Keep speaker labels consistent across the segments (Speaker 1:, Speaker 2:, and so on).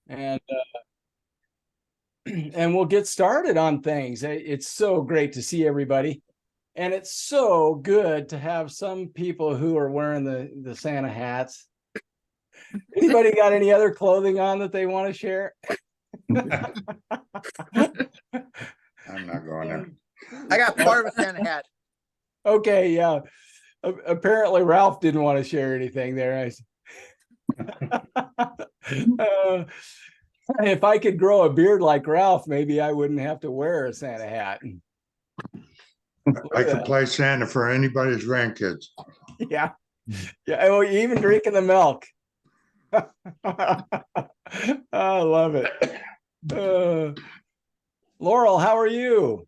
Speaker 1: and and we'll get started on things. It's so great to see everybody, and it's so good to have some people who are wearing the Santa hats. Anybody got any other clothing on that they want to share?
Speaker 2: I'm not going there.
Speaker 3: I got part of a Santa hat.
Speaker 1: Okay, yeah. Apparently Ralph didn't want to share anything there. If I could grow a beard like Ralph, maybe I wouldn't have to wear a Santa hat.
Speaker 2: I could play Santa for anybody's grandkids.
Speaker 1: Yeah. Yeah. Oh, even drinking the milk. I love it. Laurel, how are you?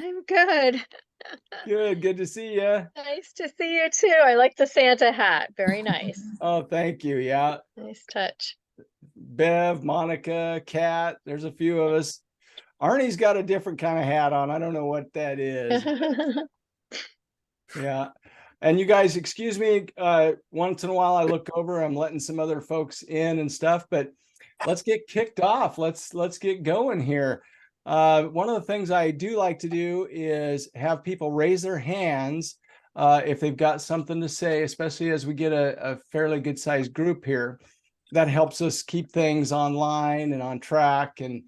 Speaker 4: I'm good.
Speaker 1: Good to see you.
Speaker 4: Nice to see you too. I like the Santa hat. Very nice.
Speaker 1: Oh, thank you. Yeah.
Speaker 4: Nice touch.
Speaker 1: Bev, Monica, Kat, there's a few of us. Arnie's got a different kind of hat on. I don't know what that is. Yeah. And you guys, excuse me, once in a while I look over, I'm letting some other folks in and stuff, but let's get kicked off. Let's get going here. One of the things I do like to do is have people raise their hands if they've got something to say, especially as we get a fairly good sized group here. That helps us keep things online and on track and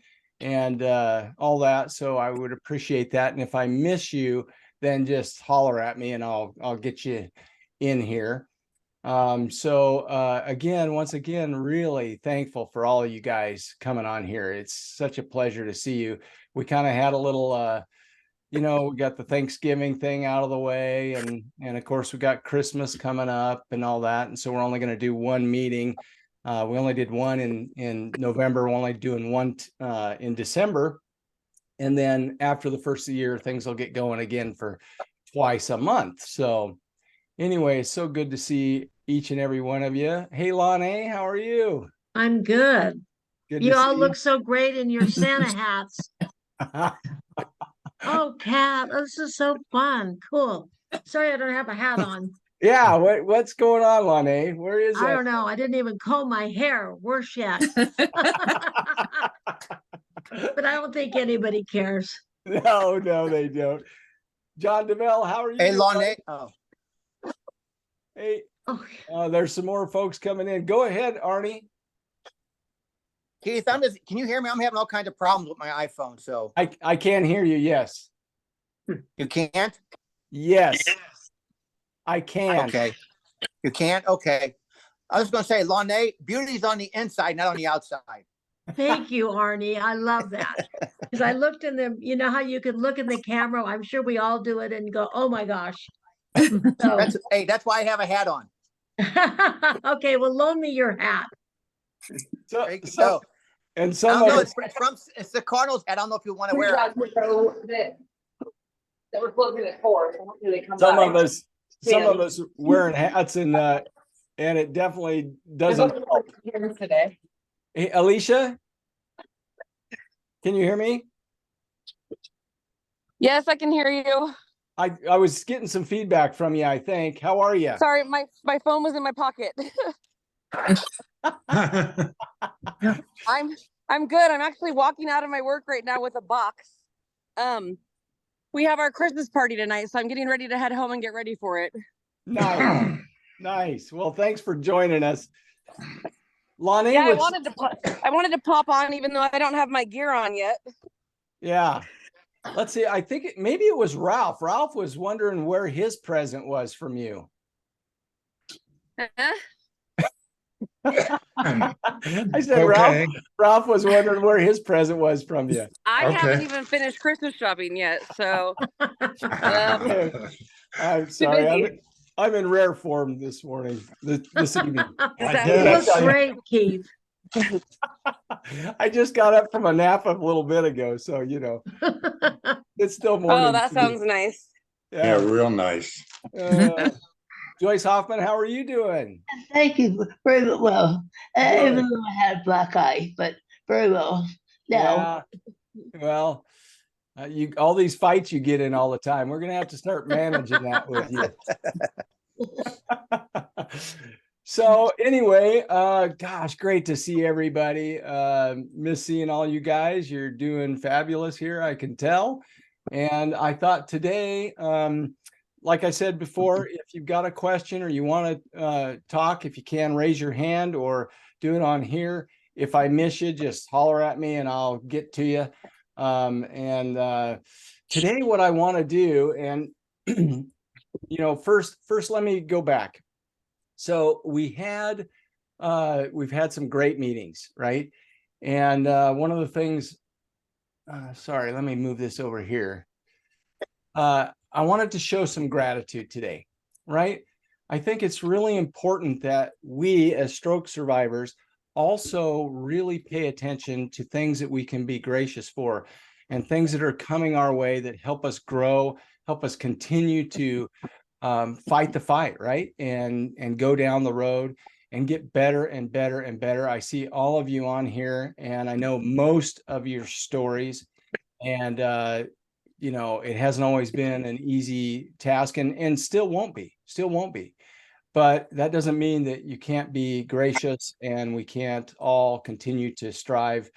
Speaker 1: all that. So I would appreciate that. And if I miss you, then just holler at me and I'll get you in here. Once again, really thankful for all of you guys coming on here. It's such a pleasure to see you. We kind of had a little, we got the Thanksgiving thing out of the way, and of course we got Christmas coming up and all that. And so we're only going to do one meeting. We only did one in November. We're only doing one in December. And then after the first of the year, things will get going again for twice a month. So anyway, so good to see each and every one of you. Hey, Lonnie, how are you?
Speaker 5: I'm good.
Speaker 1: Good
Speaker 5: You
Speaker 1: to
Speaker 5: all
Speaker 1: see
Speaker 5: look so great in your Santa hats. Oh, Kat, this is so fun. Cool. Sorry, I don't have a hat on.
Speaker 1: Yeah, what's going on, Lonnie? Where is
Speaker 5: I
Speaker 1: that?
Speaker 5: don't know. I didn't even comb my hair. Worse yet. But I don't think anybody cares.
Speaker 1: No, they don't. John DeVell, how are you?
Speaker 3: Hey, Lonnie. Oh,
Speaker 1: Hey,
Speaker 5: Oh,
Speaker 1: there's some more folks coming in. Go ahead, Arnie.
Speaker 3: Keith, can you hear me? I'm having all kinds of problems with my iPhone. So
Speaker 1: I can't hear you. Yes.
Speaker 3: you can't?
Speaker 1: Yes. I can.
Speaker 3: Okay. You can't? Okay. I was going to say, Lonnie, beauty's on the inside, not on the outside.
Speaker 5: thank you, Arnie. I love that. Because I looked in the, you know how you can look in the camera? I'm sure we all do it and go, oh my gosh. So,
Speaker 3: That's why I have a hat on.
Speaker 5: okay, well, loan me your hat.
Speaker 1: So,
Speaker 3: There you
Speaker 1: so
Speaker 3: go.
Speaker 1: and
Speaker 3: I
Speaker 1: some
Speaker 3: don't know.
Speaker 1: of
Speaker 3: It's the Cardinals hat. I don't know if you want to wear it.
Speaker 6: That we're closing at 4. So hopefully they come
Speaker 1: some
Speaker 6: by.
Speaker 1: of us wearing hats and it definitely doesn't help.
Speaker 6: Here today.
Speaker 1: Hey, Alicia, can you hear me?
Speaker 7: Yes, I can hear you.
Speaker 1: I was getting some feedback from you, I think. How are you?
Speaker 7: Sorry, my phone was in my pocket. I'm good. I'm actually walking out of my work right now with a box. We have our Christmas party tonight, so I'm getting ready to head home and get ready for it.
Speaker 1: Nice. Nice. Well, thanks for joining us. Lonnie,
Speaker 7: Yeah, I wanted to pop on even though I don't have my gear on yet.
Speaker 1: yeah. Let's see. I think maybe it was Ralph. Ralph was wondering where his present was from you.
Speaker 7: Huh?
Speaker 1: I said,
Speaker 2: Okay.
Speaker 1: Ralph was wondering where his present was from you.
Speaker 7: I
Speaker 2: Okay.
Speaker 7: haven't even finished Christmas shopping yet, so
Speaker 1: I'm sorry. I'm in rare form this morning, this evening.
Speaker 5: You look great, Keith.
Speaker 1: I just got up from a nap a little bit ago, so it's still morning.
Speaker 7: oh, that sounds nice.
Speaker 2: Yeah, real nice.
Speaker 1: Joyce Hoffman, how are you doing?
Speaker 8: Thank you very well.
Speaker 1: Good.
Speaker 8: Even though I had a black eye, but very well. Now,
Speaker 1: Yeah. Well, all these fights you get in all the time. We're gonna have to start managing that with you. So anyway, gosh, great to see everybody. Miss seeing all you guys. You're doing fabulous here, I can tell. And I thought today, like I said before, if you've got a question or you want to talk, if you can, raise your hand or do it on here. If I miss you, just holler at me and I'll get to you. Today what I want to do, and first let me go back. So we've had some great meetings, right? And one of the things, sorry, let me move this over here. I wanted to show some gratitude today, right? I think it's really important that we as stroke survivors also really pay attention to things that we can be gracious for and things that are coming our way that help us grow, help us continue to fight the fight, right? And go down the road and get better and better and better. I see all of you on here and I know most of your stories, and it hasn't always been an easy task and still won't be, but that doesn't mean that you can't be gracious and we can't all continue to strive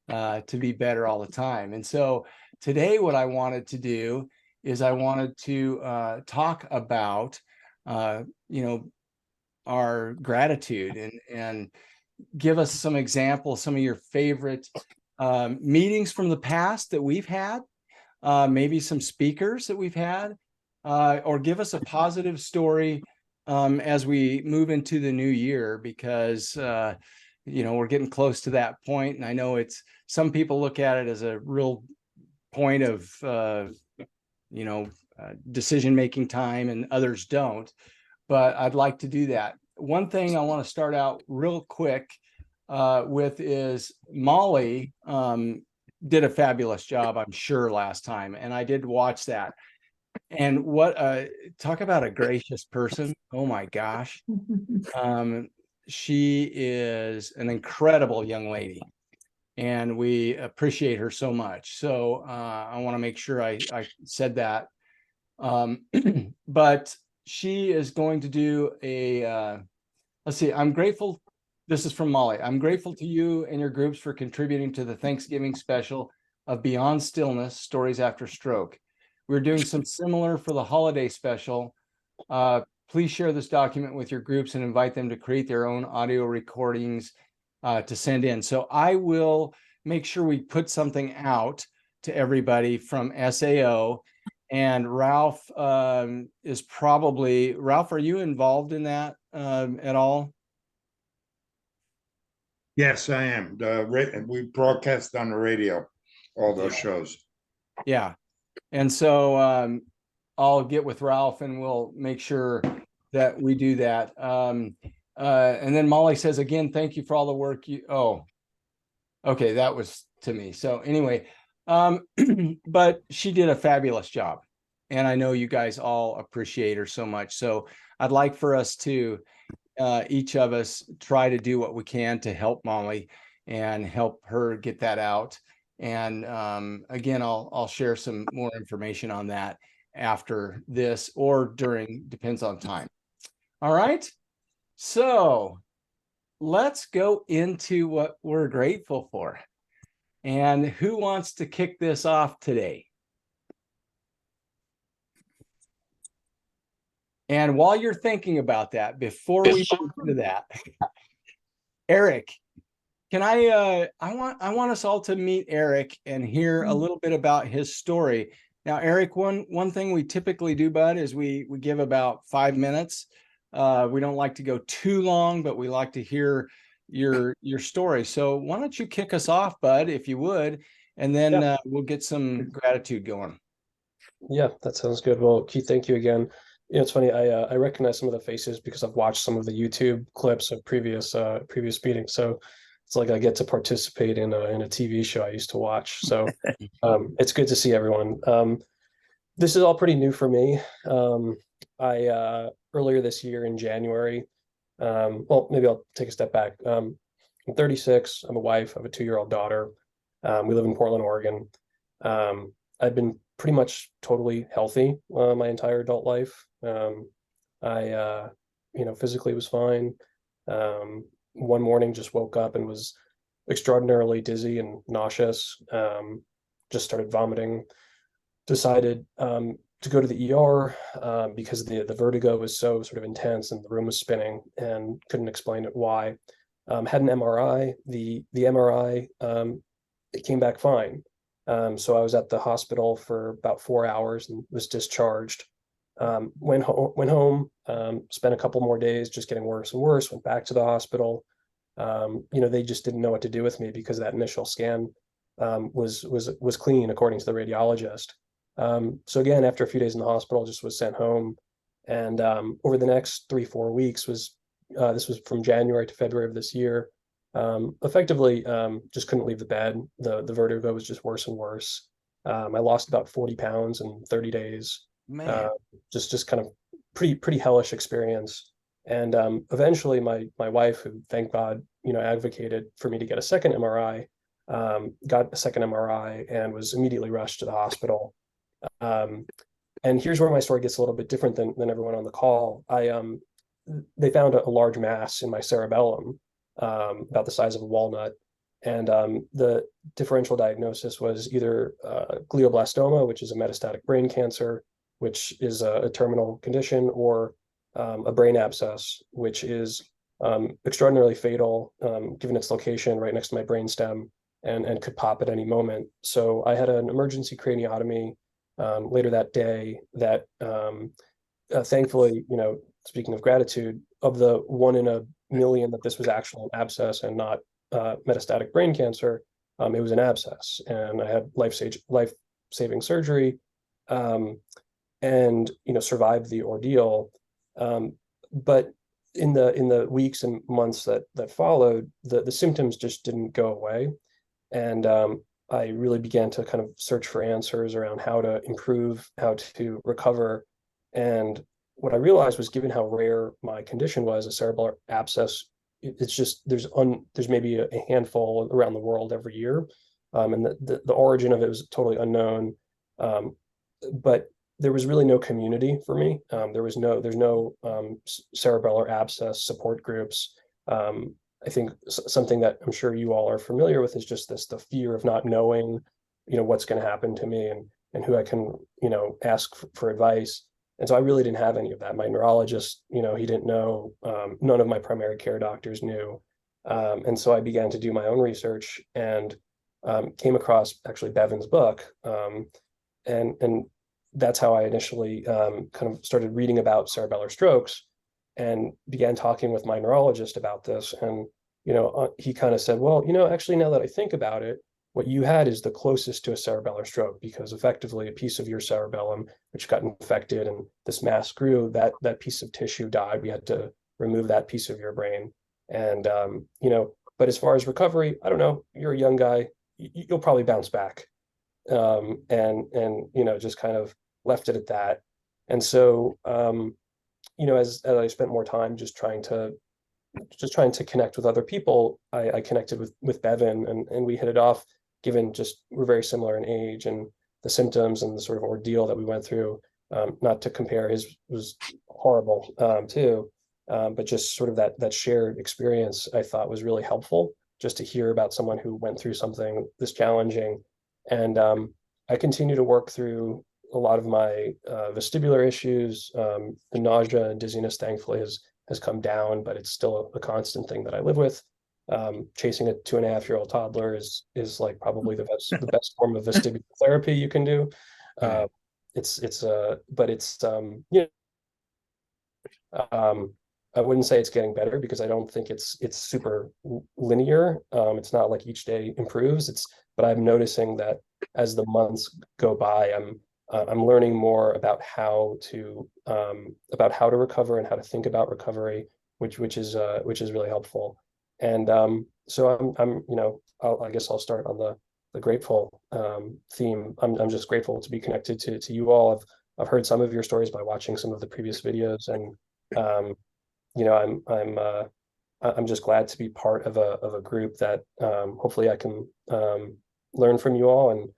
Speaker 1: to be better all the time. And so today what I wanted to do is I wanted to talk about, our gratitude and give us some examples, some of your favorite meetings from the past that we've had, maybe some speakers that we've had, or give us a positive story as we move into the new year, because we're getting close to that point. And I know some people look at it as a real point of decision-making time and others don't, but I'd like to do that. One thing I want to start out real quick with is Molly did a fabulous job, I'm sure, last time. And I did watch that. And talk about a gracious person. Oh my gosh. She is an incredible young lady and we appreciate her so much. So I want to make sure I said that. But she is going to do let's see, I'm grateful. This is from Molly. I'm grateful to you and your groups for contributing to the Thanksgiving special of Beyond Stillness, Stories After Stroke. We're doing some similar for the holiday special. Please share this document with your groups and invite them to create their own audio recordings to send in. So I will make sure we put something out to everybody from SAO. And Ralph is probably, Ralph, are you involved in that at all?
Speaker 2: Yes, I am. We broadcast on the radio, all those shows.
Speaker 1: Yeah. And so I'll get with Ralph and we'll make sure that we do that. And then Molly says, again, thank you for all the work okay, that was to me. So anyway, but she did a fabulous job. And I know you guys all appreciate her so much. So I'd like for us to, each of us, try to do what we can to help Molly and help her get that out. And again, I'll share some more information on that after this or during, depends on time. All right. So let's go into what we're grateful for. And who wants to kick this off today? And while you're thinking about that, before we move into that, Eric, can I want us all to meet Eric and hear a little bit about his story. Now, Eric, one thing we typically do, bud, is we give about 5 minutes. We don't like to go too long, but we like to hear your story. So why don't you kick us off, bud, if you would, and then we'll get some gratitude going.
Speaker 9: Yeah, that sounds good. Well, Keith, thank you again. It's funny. I recognize some of the faces because I've watched some of the YouTube clips of previous meetings. So it's like I get to participate in a TV show I used to watch. So it's good to see everyone. This is all pretty new for me. I earlier this year in January, well, maybe I'll take a step back. I'm 36. I'm a wife. I have a 2-year-old daughter. We live in Portland, Oregon. I've been pretty much totally healthy my entire adult life. I physically was fine. One morning just woke up and was extraordinarily dizzy and nauseous, just started vomiting, decided to go to the ER because the vertigo was so sort of intense and the room was spinning, and couldn't explain it why. Had an MRI. The MRI, it came back fine. So I was at the hospital for about 4 hours and was discharged. Went home, spent a couple more days just getting worse and worse, went back to the hospital. They just didn't know what to do with me because that initial scan was clean according to the radiologist. So again, after a few days in the hospital, just was sent home. And over the next 3-4 weeks this was from January to February of this year, effectively just couldn't leave the bed. The vertigo was just worse and worse. I lost about 40 pounds in 30 days.
Speaker 3: Man.
Speaker 9: Just kind of pretty hellish experience. And eventually my wife, who thank God, advocated for me to get a second MRI, got a second MRI and was immediately rushed to the hospital. And here's where my story gets a little bit different than everyone on the call. They found a large mass in my cerebellum, about the size of a walnut. And the differential diagnosis was either glioblastoma, which is a metastatic brain cancer, which is a terminal condition, or a brain abscess, which is extraordinarily fatal, given its location right next to my brainstem, and could pop at any moment. So I had an emergency craniotomy later that day that thankfully, speaking of gratitude, of the 1 in a million that this was actually an abscess and not metastatic brain cancer, it was an abscess, and I had life-saving surgery, and survived the ordeal. But in the weeks and months that followed, the symptoms just didn't go away, and I really began to kind of search for answers around how to improve, how to recover. And what I realized was, given how rare my condition was, a cerebellar abscess, it's just there's maybe a handful around the world every year, and the origin of it was totally unknown. But there was really no community for me. There's no cerebellar abscess support groups. I think something that I'm sure you all are familiar with is just the fear of not knowing, what's going to happen to me, and who I can, ask for advice. And so I really didn't have any of that. My neurologist, he didn't know. None of my primary care doctors knew. And so I began to do my own research and came across actually Bevan's book. And that's how I initially kind of started reading about cerebellar strokes, and began talking with my neurologist about this. And, he kind of said, well, actually, now that I think about it, what you had is the closest to a cerebellar stroke, because effectively a piece of your cerebellum, which got infected and this mass grew, that piece of tissue died. We had to remove that piece of your brain. And, but as far as recovery, I don't know, you're a young guy, you'll probably bounce back. And just kind of left it at that. And so, as I spent more time just trying to connect with other people, I connected with Bevan, and we hit it off, given just we're very similar in age and the symptoms and the sort of ordeal that we went through. Not to compare, his was horrible too, but just sort of that shared experience I thought was really helpful, just to hear about someone who went through something this challenging. And I continue to work through a lot of my vestibular issues. The nausea and dizziness, thankfully, has come down, but it's still a constant thing that I live with. Chasing a 2.5-year-old toddler is like probably the best form of vestibular therapy you can do. I wouldn't say it's getting better, because I don't think it's super linear. It's not like each day improves. But I'm noticing that as the months go by, I'm learning more about how to recover and how to think about recovery, which is really helpful. And so I guess I'll start on the grateful theme. I'm just grateful to be connected to you all. I've heard some of your stories by watching some of the previous videos, and I'm just glad to be part of a group that hopefully I can learn from you all, and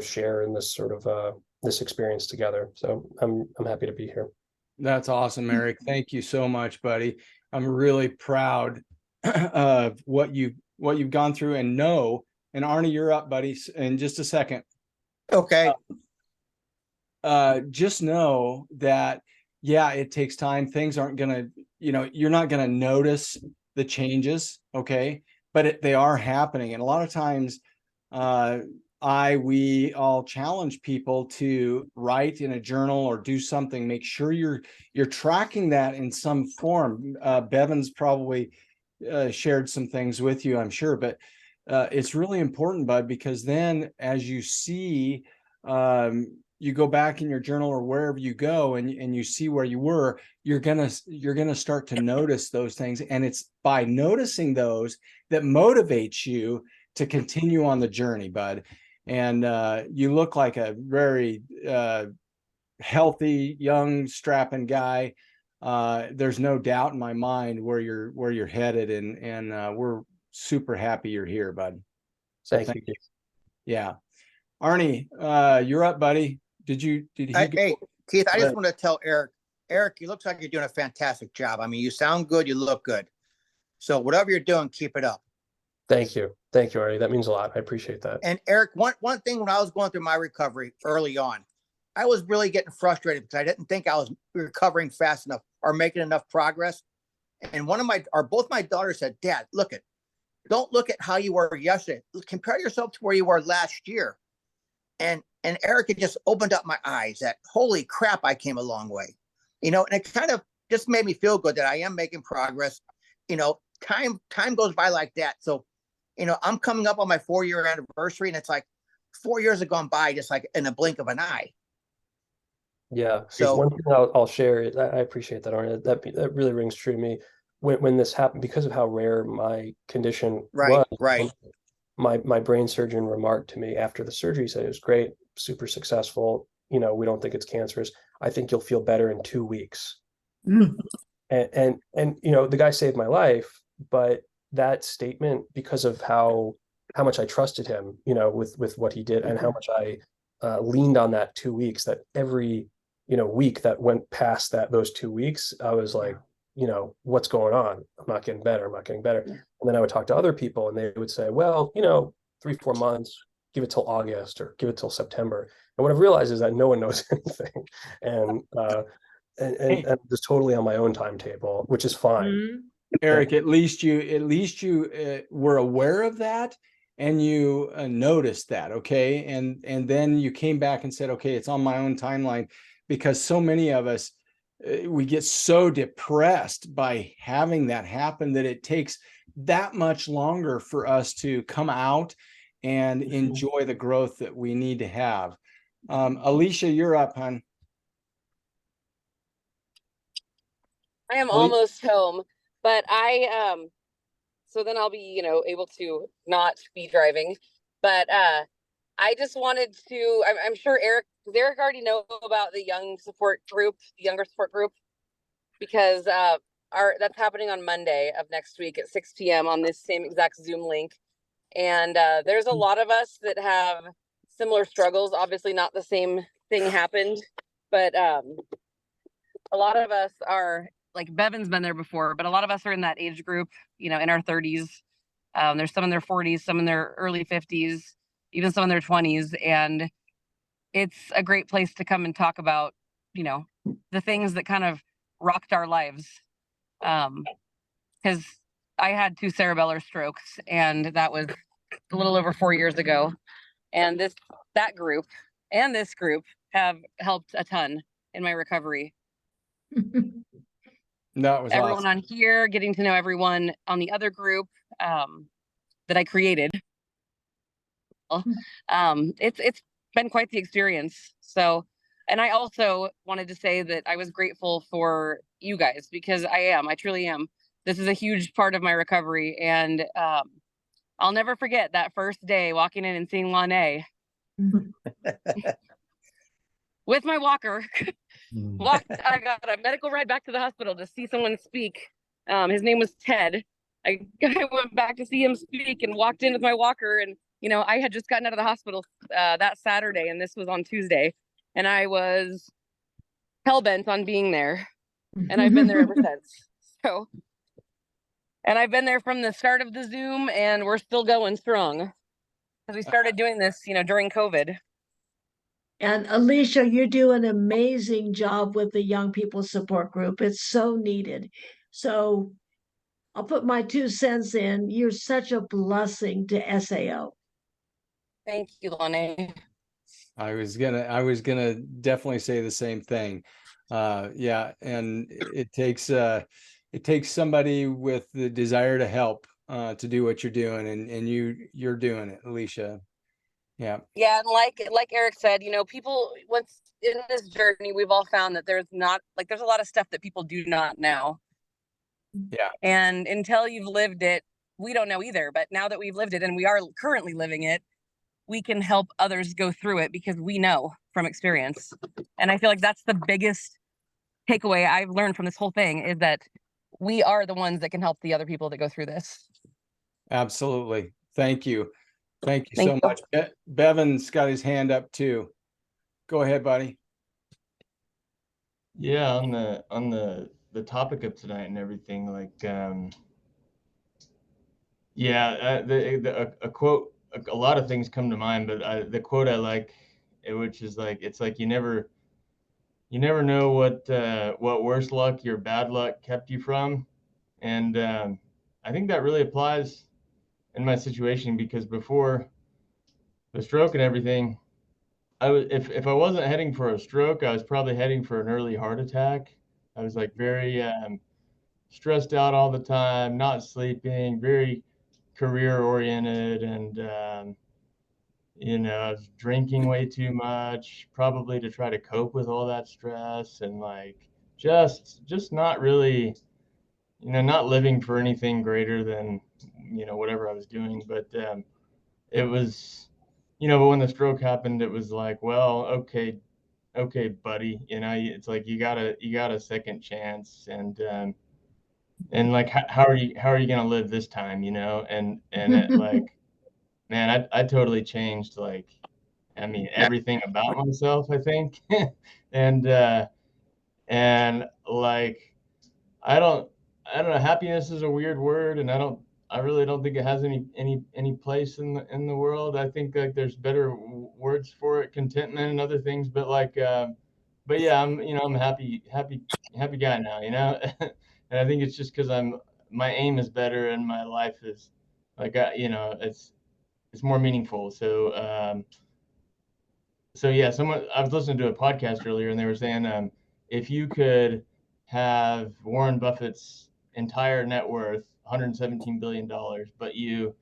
Speaker 9: share in this sort of this experience together. So I'm happy to be here.
Speaker 1: That's awesome, Eric. Thank you so much, buddy. I'm really proud of what you've gone through and know. And Arnie, you're up, buddy, in just a second.
Speaker 3: Okay.
Speaker 1: Just know that, yeah, it takes time. Things aren't gonna, you're not gonna notice the changes, okay? But they are happening. And a lot of times, we all challenge people to write in a journal or do something. Make sure you're tracking that in some form. Bevan's probably shared some things with you, I'm sure, but it's really important, bud, because then as you see, you go back in your journal or wherever you go and you see where you were, you're gonna start to notice those things. And it's by noticing those that motivates you to continue on the journey, bud. And you look like a very healthy, young, strapping guy. There's no doubt in my mind where you're headed, and we're super happy you're here, bud. So
Speaker 9: Thank you.
Speaker 1: yeah. Arnie, you're up, buddy. Did he
Speaker 3: Hey, Keith, I
Speaker 1: Go
Speaker 3: just
Speaker 1: ahead.
Speaker 3: want to tell Eric, you looks like you're doing a fantastic job. I mean, you sound good, you look good. So whatever you're doing, keep it up.
Speaker 9: Thank you. Thank you, Artie. That means a lot. I appreciate that.
Speaker 3: And Eric, one thing when I was going through my recovery early on, I was really getting frustrated because I didn't think I was recovering fast enough or making enough progress. And both my daughters said, Dad, don't look at how you were yesterday. Compare yourself to where you were last year. And Eric had just opened up my eyes that holy crap, I came a long way. And it kind of just made me feel good that I am making progress. Time goes by like that. So, I'm coming up on my 4-year anniversary, and it's like 4 years have gone by just like in a blink of an eye.
Speaker 9: Yeah.
Speaker 3: So-
Speaker 9: One thing I'll share, I appreciate that, Arnie. That really rings true to me. When this happened, because of how rare my condition was,
Speaker 3: Right.
Speaker 9: my brain surgeon remarked to me after the surgery, he said, it was great, super successful. We don't think it's cancerous. I think you'll feel better in 2 weeks. And the guy saved my life, but that statement, because of how much I trusted him, with what he did, and how much I leaned on that 2 weeks, that every week that went past those 2 weeks, I was like, what's going on? I'm not getting better. And then I would talk to other people, and they would say, well, 3-4 months, give it till August or give it till September. And what I've realized is that no one knows anything. And I'm just totally on my own timetable, which is fine.
Speaker 5: Mhm.
Speaker 1: Eric, at least you were aware of that, and you noticed that, okay? And then you came back and said, okay, it's on my own timeline, because so many of us, we get so depressed by having that happen that it takes that much longer for us to come out and enjoy the growth that we need to have. Alicia, you're up, hon.
Speaker 7: I am
Speaker 1: Well,
Speaker 7: almost home, but so then I'll be, able to not be driving. But I just wanted to, I'm sure does Eric already know about the younger support group, because that's happening on Monday of next week at 6 p.m. on this same exact Zoom link. And there's a lot of us that have similar struggles. Obviously not the same thing happened, but a lot of us are, like Bevan's been there before, but a lot of us are in that age group, in our 30s. There's some in their 40s, some in their early 50s, even some in their 20s. And it's a great place to come and talk about, the things that kind of rocked our lives. Because I had 2 cerebellar strokes, and that was a little over 4 years ago. And that group and this group have helped a ton in my recovery.
Speaker 1: That was
Speaker 7: Everyone
Speaker 1: awesome.
Speaker 7: on here, getting to know everyone on the other group that I created. It's been quite the experience. So, and I also wanted to say that I was grateful for you guys, because I truly am. This is a huge part of my recovery, and I'll never forget that first day walking in and seeing Lanae with my walker. I got a medical ride back to the hospital to see someone speak. His name was Ted. I went back to see him speak and walked in with my walker, and I had just gotten out of the hospital that Saturday, and this was on Tuesday, and I was hell-bent on being there, and I've been there ever since. So And I've been there from the start of the Zoom, and we're still going strong. Because we started doing this, during COVID.
Speaker 5: And Alicia, you do an amazing job with the young people support group. It's so needed. So I'll put my 2 cents in. You're such a blessing to SAO.
Speaker 7: Thank you, Lonnie.
Speaker 1: I was gonna definitely say the same thing. Yeah, and it takes somebody with the desire to help to do what you're doing, and you're doing it, Alicia. Yeah.
Speaker 7: Yeah, and like Eric said, people, once in this journey, we've all found that there's a lot of stuff that people do not know.
Speaker 1: Yeah.
Speaker 7: And until you've lived it, we don't know either. But now that we've lived it and we are currently living it, we can help others go through it because we know from experience. And I feel like that's the biggest takeaway I've learned from this whole thing, is that we are the ones that can help the other people that go through this.
Speaker 1: Absolutely. Thank you. Thank you
Speaker 7: Thank
Speaker 1: so
Speaker 7: you.
Speaker 1: much. Bevan's got his hand up too. Go ahead, buddy.
Speaker 10: Yeah, on the topic of tonight and everything, like, a quote, a lot of things come to mind, but the quote I like, which is like, it's like you never know what worse luck your bad luck kept you from, and I think that really applies in my situation, because before the stroke and everything, if I wasn't heading for a stroke, I was probably heading for an early heart attack. I was like very stressed out all the time, not sleeping, very career oriented, and I was drinking way too much, probably to try to cope with all that stress, and like just not really, not living for anything greater than whatever I was doing. But it was, but when the stroke happened, it was like, well, okay, buddy, it's like you got a second chance, and like how are you gonna live this time, and it, like, man, I totally changed, like, I mean, everything about myself, I think. and like, I don't know, happiness is a weird word, and I really don't think it has any place in the world. I think like there's better words for it, contentment and other things, but like, but yeah, I'm a happy guy now, and I think it's just because my aim is better and my life is like, it's more meaningful. So yeah, I was listening to a podcast earlier, and they were saying, if you could have Warren Buffett's entire net worth, $117 billion, but you'd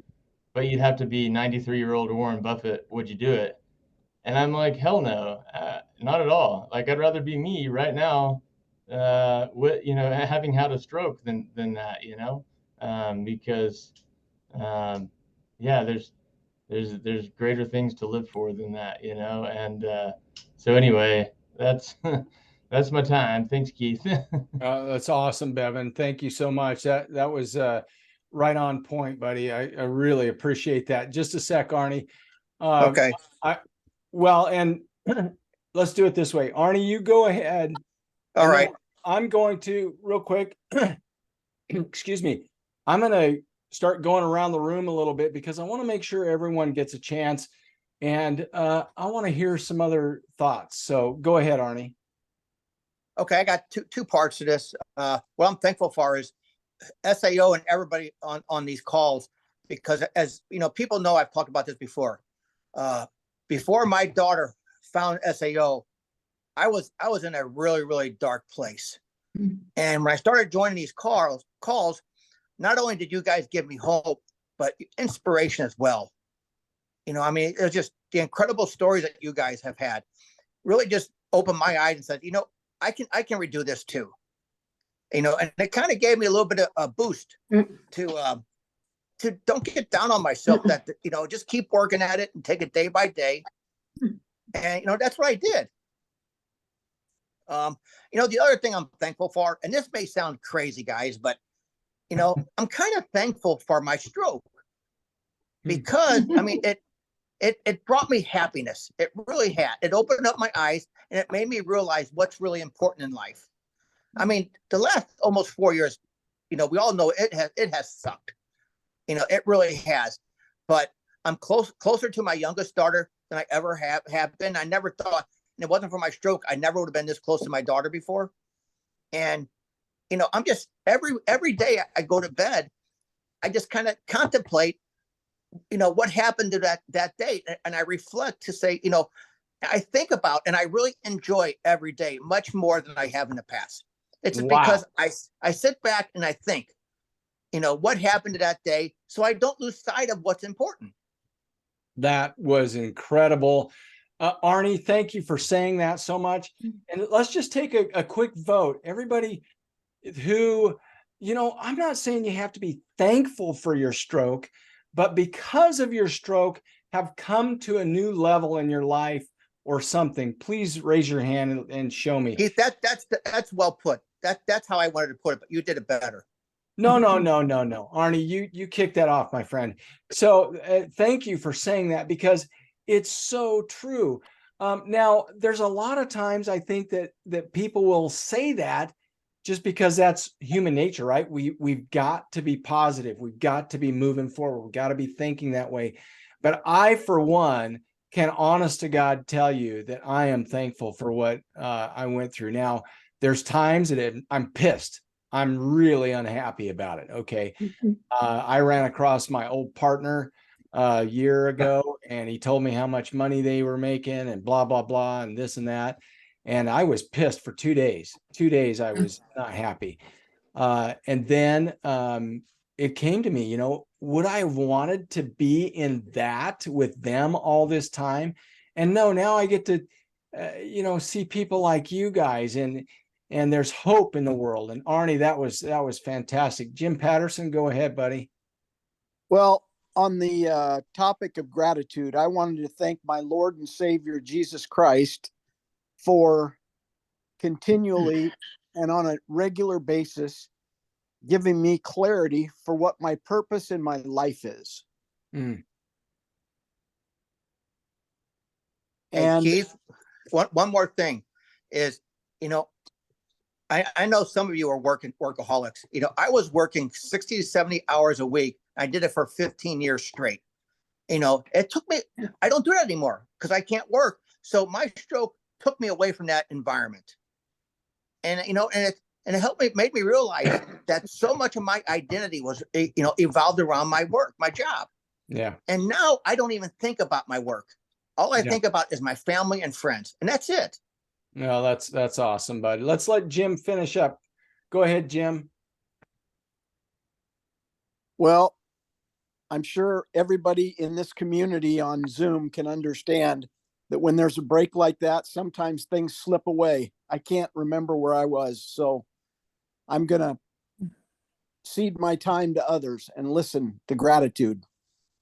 Speaker 10: have to be 93-year-old Warren Buffett, would you do it? And I'm like, hell no, not at all. Like, I'd rather be me right now, with, having had a stroke than that, because, yeah, there's greater things to live for than that, and so anyway, that's that's my time. Thanks, Keith.
Speaker 1: That's awesome, Bevan. Thank you so much. That was right on point, buddy. I really appreciate that. Just a sec, Arnie.
Speaker 3: Okay.
Speaker 1: Well, and let's do it this way. Arnie, you go ahead.
Speaker 3: All right.
Speaker 1: I'm going to, real quick, excuse me, I'm going to start going around the room a little bit because I want to make sure everyone gets a chance, and I want to hear some other thoughts. So go ahead, Arnie.
Speaker 3: Okay, I got two parts to this. What I'm thankful for is SAO and everybody on these calls, because as people know, I've talked about this before. Before my daughter found SAO, I was in a really, really dark place. Mm-hmm. And when I started joining these calls, not only did you guys give me hope, but inspiration as well. I mean, it was just the incredible stories that you guys have had really just opened my eyes and said, I can redo this too. And it kind of gave me a little bit of a boost to don't get down on myself, that, just keep working at it and take it day by day. And, that's what I did. The other thing I'm thankful for, and this may sound crazy, guys, but, I'm kind of thankful for my stroke, because, I mean, it brought me happiness. It really had. It opened up my eyes, and it made me realize what's really important in life. I mean, the last almost 4 years, we all know it has sucked. It really has. But I'm closer to my youngest daughter than I ever have been. I never thought, and it wasn't for my stroke, I never would have been this close to my daughter before. And I'm just every day I go to bed, I just kind of contemplate, what happened to that day, and I reflect to say, I think about and I really enjoy every day much more than I have in the past. It's because I sit back and I think, what happened to that day, so I don't lose sight of what's important.
Speaker 1: That was incredible. Arnie, thank you for saying that so much. And let's just take a quick vote. Everybody who, I'm not saying you have to be thankful for your stroke, but because of your stroke have come to a new level in your life or something, please raise your hand and show me.
Speaker 3: Keith, that's well put. That's how I wanted to put it, but you did it better.
Speaker 1: No. Arnie, you kicked that off, my friend. So thank you for saying that, because it's so true. Now, there's a lot of times I think that people will say that just because that's human nature, right? We've got to be positive. We've got to be moving forward. We've got to be thinking that way. But I, for one, can honest to God tell you that I am thankful for what I went through. Now, there's times that I'm pissed. I'm really unhappy about it. Okay. I ran across my old partner a year ago, and he told me how much money they were making and blah, blah, blah, and this and that. And I was pissed for 2 days. 2 days I was not happy. And then it came to me, would I have wanted to be in that with them all this time? And no, now I get to, see people like you guys, and there's hope in the world. And Arnie, that was fantastic. Jim Patterson, go ahead, buddy.
Speaker 11: Well, on the topic of gratitude, I wanted to thank my Lord and Savior, Jesus Christ, for continually and on a regular basis giving me clarity for what my purpose in my life is.
Speaker 3: And
Speaker 11: And
Speaker 3: Keith, one more thing is, I know some of you are workaholics. I was working 60 to 70 hours a week. I did it for 15 years straight. It took me, I don't do that anymore because I can't work. So my stroke took me away from that environment. And, and it helped me, made me realize that so much of my identity was, evolved around my work, my job.
Speaker 1: Yeah.
Speaker 3: And now I don't even think about my work. All I think about is my family and friends, and that's it.
Speaker 1: No, that's awesome, buddy. Let's let Jim finish up. Go ahead, Jim.
Speaker 11: well, I'm sure everybody in this community on Zoom can understand that when there's a break like that, sometimes things slip away. I can't remember where I was. So I'm going to cede my time to others and listen to gratitude.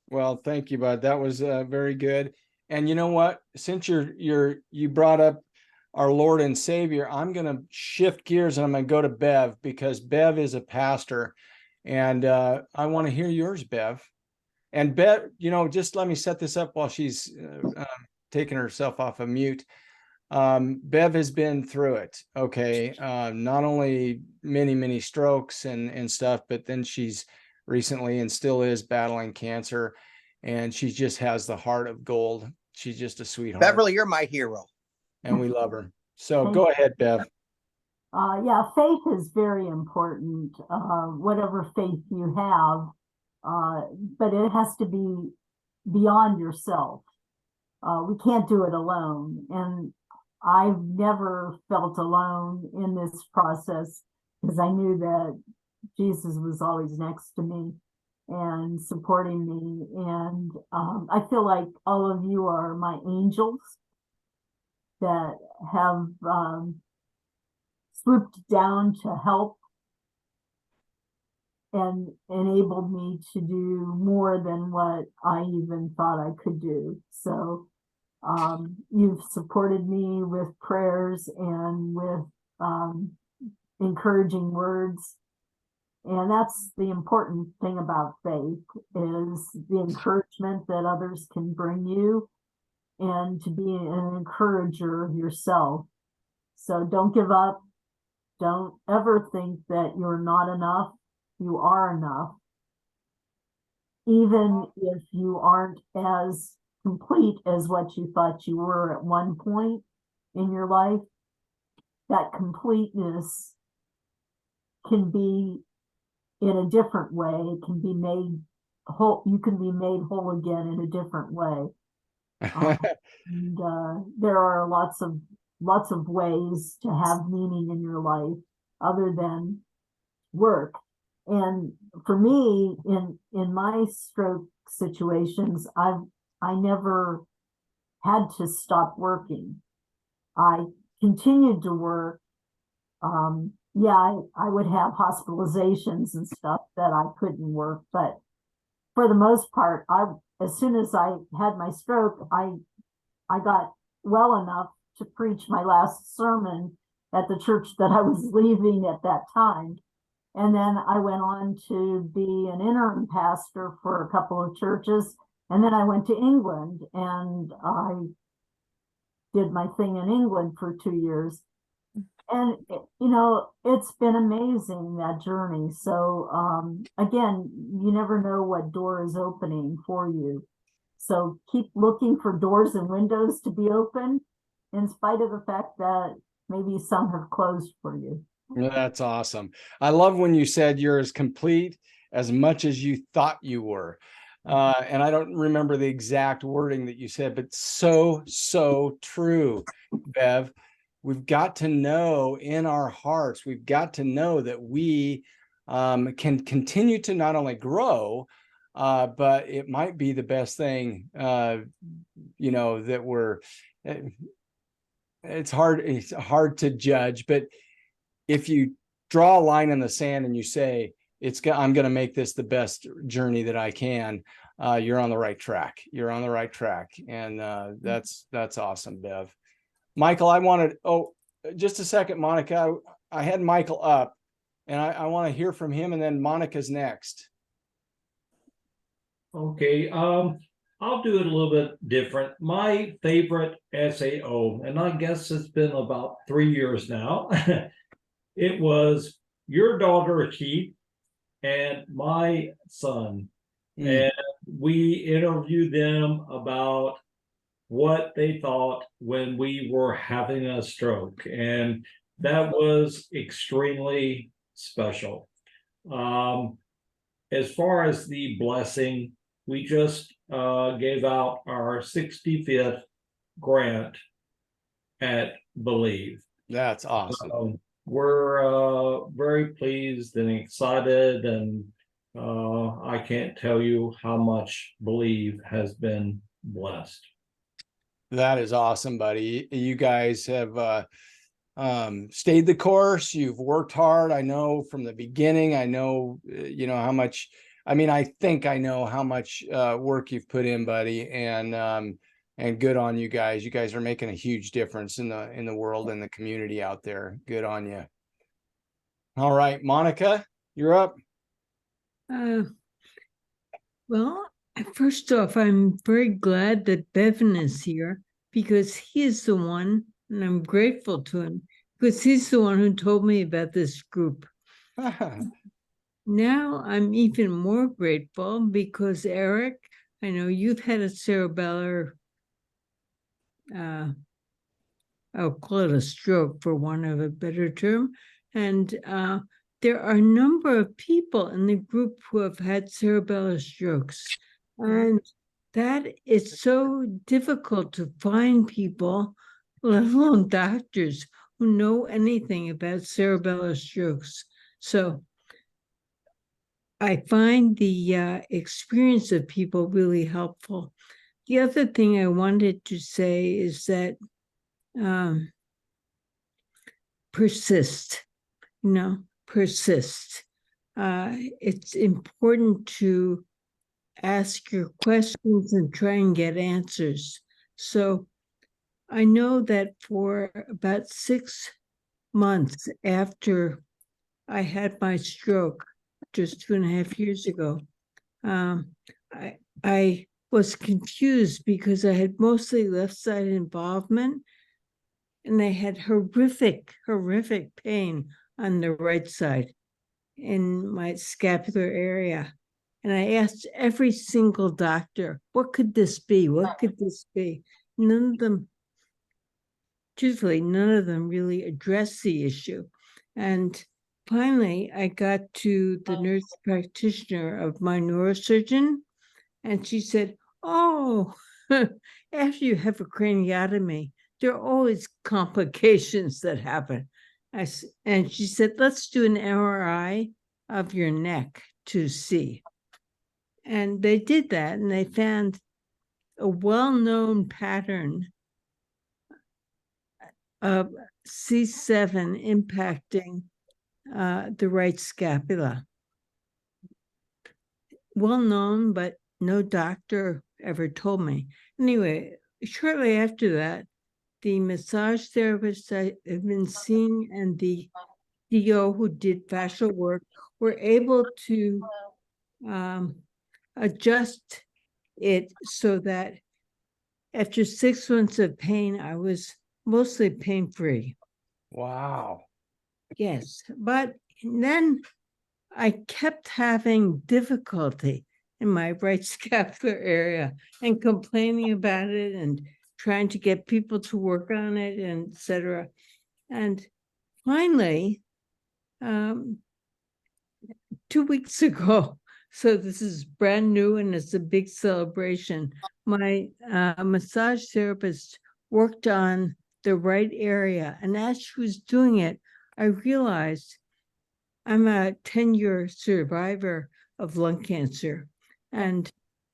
Speaker 1: Well, thank you, bud. That was very good. And you know what? Since you brought up our Lord and Savior, I'm going to shift gears and I'm going to go to Bev, because Bev is a pastor, and I want to hear yours, Bev. And Bev, just let me set this up while she's taking herself off of mute. Bev has been through it. Okay. Not only many strokes and stuff, but then she's recently and still is battling cancer, and she just has the heart of gold. She's just a sweetheart.
Speaker 3: Beverly, you're my hero.
Speaker 1: And we love her. So go ahead, Bev.
Speaker 12: Yeah, faith is very important, whatever faith you have, but it has to be beyond yourself. We can't do it alone. And I've never felt alone in this process, because I knew that Jesus was always next to me and supporting me. And I feel like all of you are my angels that have swooped down to help and enabled me to do more than what I even thought I could do. So you've supported me with prayers and with encouraging words. And that's the important thing about faith, is the encouragement that others can bring you, and to be an encourager yourself. So don't give up. Don't ever think that you're not enough. you are enough. Even if you aren't as complete as what you thought you were at one point in your life, that completeness can be in a different way, can be made whole. You can be made whole again in a different way. And there are lots of ways to have meaning in your life other than work. And for me, in my stroke situations, I never had to stop working. I continued to work. Yeah, I would have hospitalizations and stuff that I couldn't work, but for the most part, as soon as I had my stroke, I got well enough to preach my last sermon at the church that I was leaving at that time. And then I went on to be an interim pastor for a couple of churches. And then I went to England and I did my thing in England for 2 years. And, it's been amazing, that journey. So, again, you never know what door is opening for you. So keep looking for doors and windows to be open, in spite of the fact that maybe some have closed for you.
Speaker 1: That's awesome. I love when you said you're as complete as much as you thought you were. And I don't remember the exact wording that you said, but so true, Bev. We've got to know in our hearts, we've got to know that we can continue to not only grow, but it might be the best thing, that we're, it's hard to judge, but if you draw a line in the sand and you say, I'm going to make this the best journey that I can, you're on the right track. You're on the right track. And that's awesome, Bev. Michael, just a second, Monica. I had Michael up and I want to hear from him, and then Monica's next.
Speaker 13: Okay, I'll do it a little bit different. My favorite SAO, and I guess it's been about 3 years now, it was your daughter, Keith, and my son. And we interviewed them about what they thought when we were having a stroke. And that was extremely special. As far as the blessing, we just gave out our 65th grant at Believe.
Speaker 1: That's awesome.
Speaker 13: We're very pleased and excited, and I can't tell you how much Believe has been blessed.
Speaker 1: That is awesome, buddy. You guys have stayed the course. You've worked hard. I know from the beginning. I know, how much. I think I know how much work you've put in, buddy. And good on you guys. You guys are making a huge difference in the world and the community out there. Good on you. All right, Monica, you're up.
Speaker 14: Well, first off, I'm very glad that Bevan is here, because he is the one, and I'm grateful to him, because he's the one who told me about this group. Now I'm even more grateful because Eric, I know you've had a cerebellar, I'll call it a stroke for want of a better term. And there are a number of people in the group who have had cerebellar strokes. And that is so difficult to find people, let alone doctors, who know anything about cerebellar strokes. So I find the experience of people really helpful. The other thing I wanted to say is that persist, persist. It's important to ask your questions and try and get answers. So I know that for about 6 months after I had my stroke, just 2.5 years ago, I was confused because I had mostly left side involvement, and I had horrific pain on the right side. in my scapular area. And I asked every single doctor, what could this be? What could this be? None of them, truthfully, none of them really addressed the issue. And finally, I got to the nurse practitioner of my neurosurgeon, and she said, oh, after you have a craniotomy, there are always complications that happen. And she said, let's do an MRI of your neck to see. And they did that, and they found a well-known pattern of C7 impacting the right scapula. Well known, but no doctor ever told me. Anyway, shortly after that, the massage therapist I had been seeing and the DO who did fascial work were able to adjust it so that after 6 months of pain, I was mostly pain-free.
Speaker 1: Wow.
Speaker 14: Yes, but then I kept having difficulty in my right scapular area and complaining about it and trying to get people to work on it, and et cetera. And finally, 2 weeks ago, so this is brand new and it's a big celebration, my massage therapist worked on the right area. And as she was doing it, I realized I'm a 10-year survivor of lung cancer. And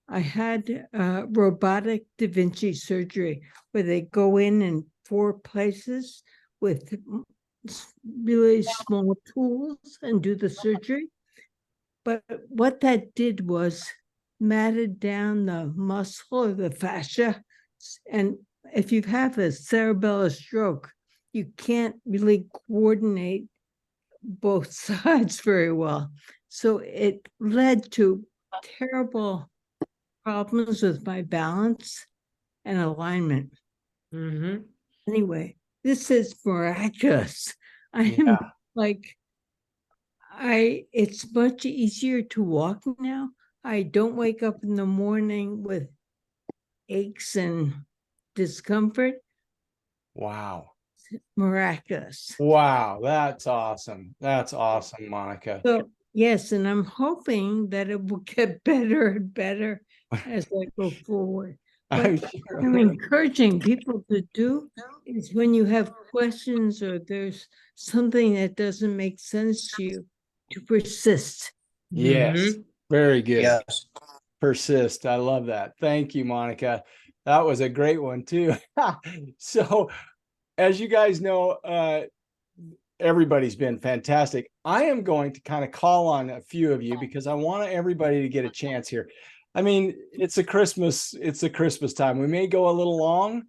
Speaker 14: I had robotic Da Vinci surgery where they go in 4 places with really small tools and do the surgery. But what that did was matted down the muscle or the fascia. And if you have a cerebellar stroke, you can't really coordinate both sides very well. So it led to terrible problems with my balance and alignment. Anyway, this is miraculous. I'm like, it's much easier to walk now. I don't wake up in the morning with aches and discomfort.
Speaker 1: Wow.
Speaker 14: Miraculous.
Speaker 1: Wow. That's awesome. That's awesome, Monica.
Speaker 14: So, yes, and I'm hoping that it will get better and better as I go forward.
Speaker 1: I'm
Speaker 14: What
Speaker 1: sure.
Speaker 14: I'm encouraging people to do is when you have questions or there's something that doesn't make sense to you, to persist.
Speaker 1: Yes. Very good.
Speaker 3: Yes.
Speaker 1: Persist. I love that. Thank you, Monica. That was a great one too. So as you guys know, everybody's been fantastic. I am going to kind of call on a few of you because I want everybody to get a chance here. I mean, it's a Christmas time. We may go a little long,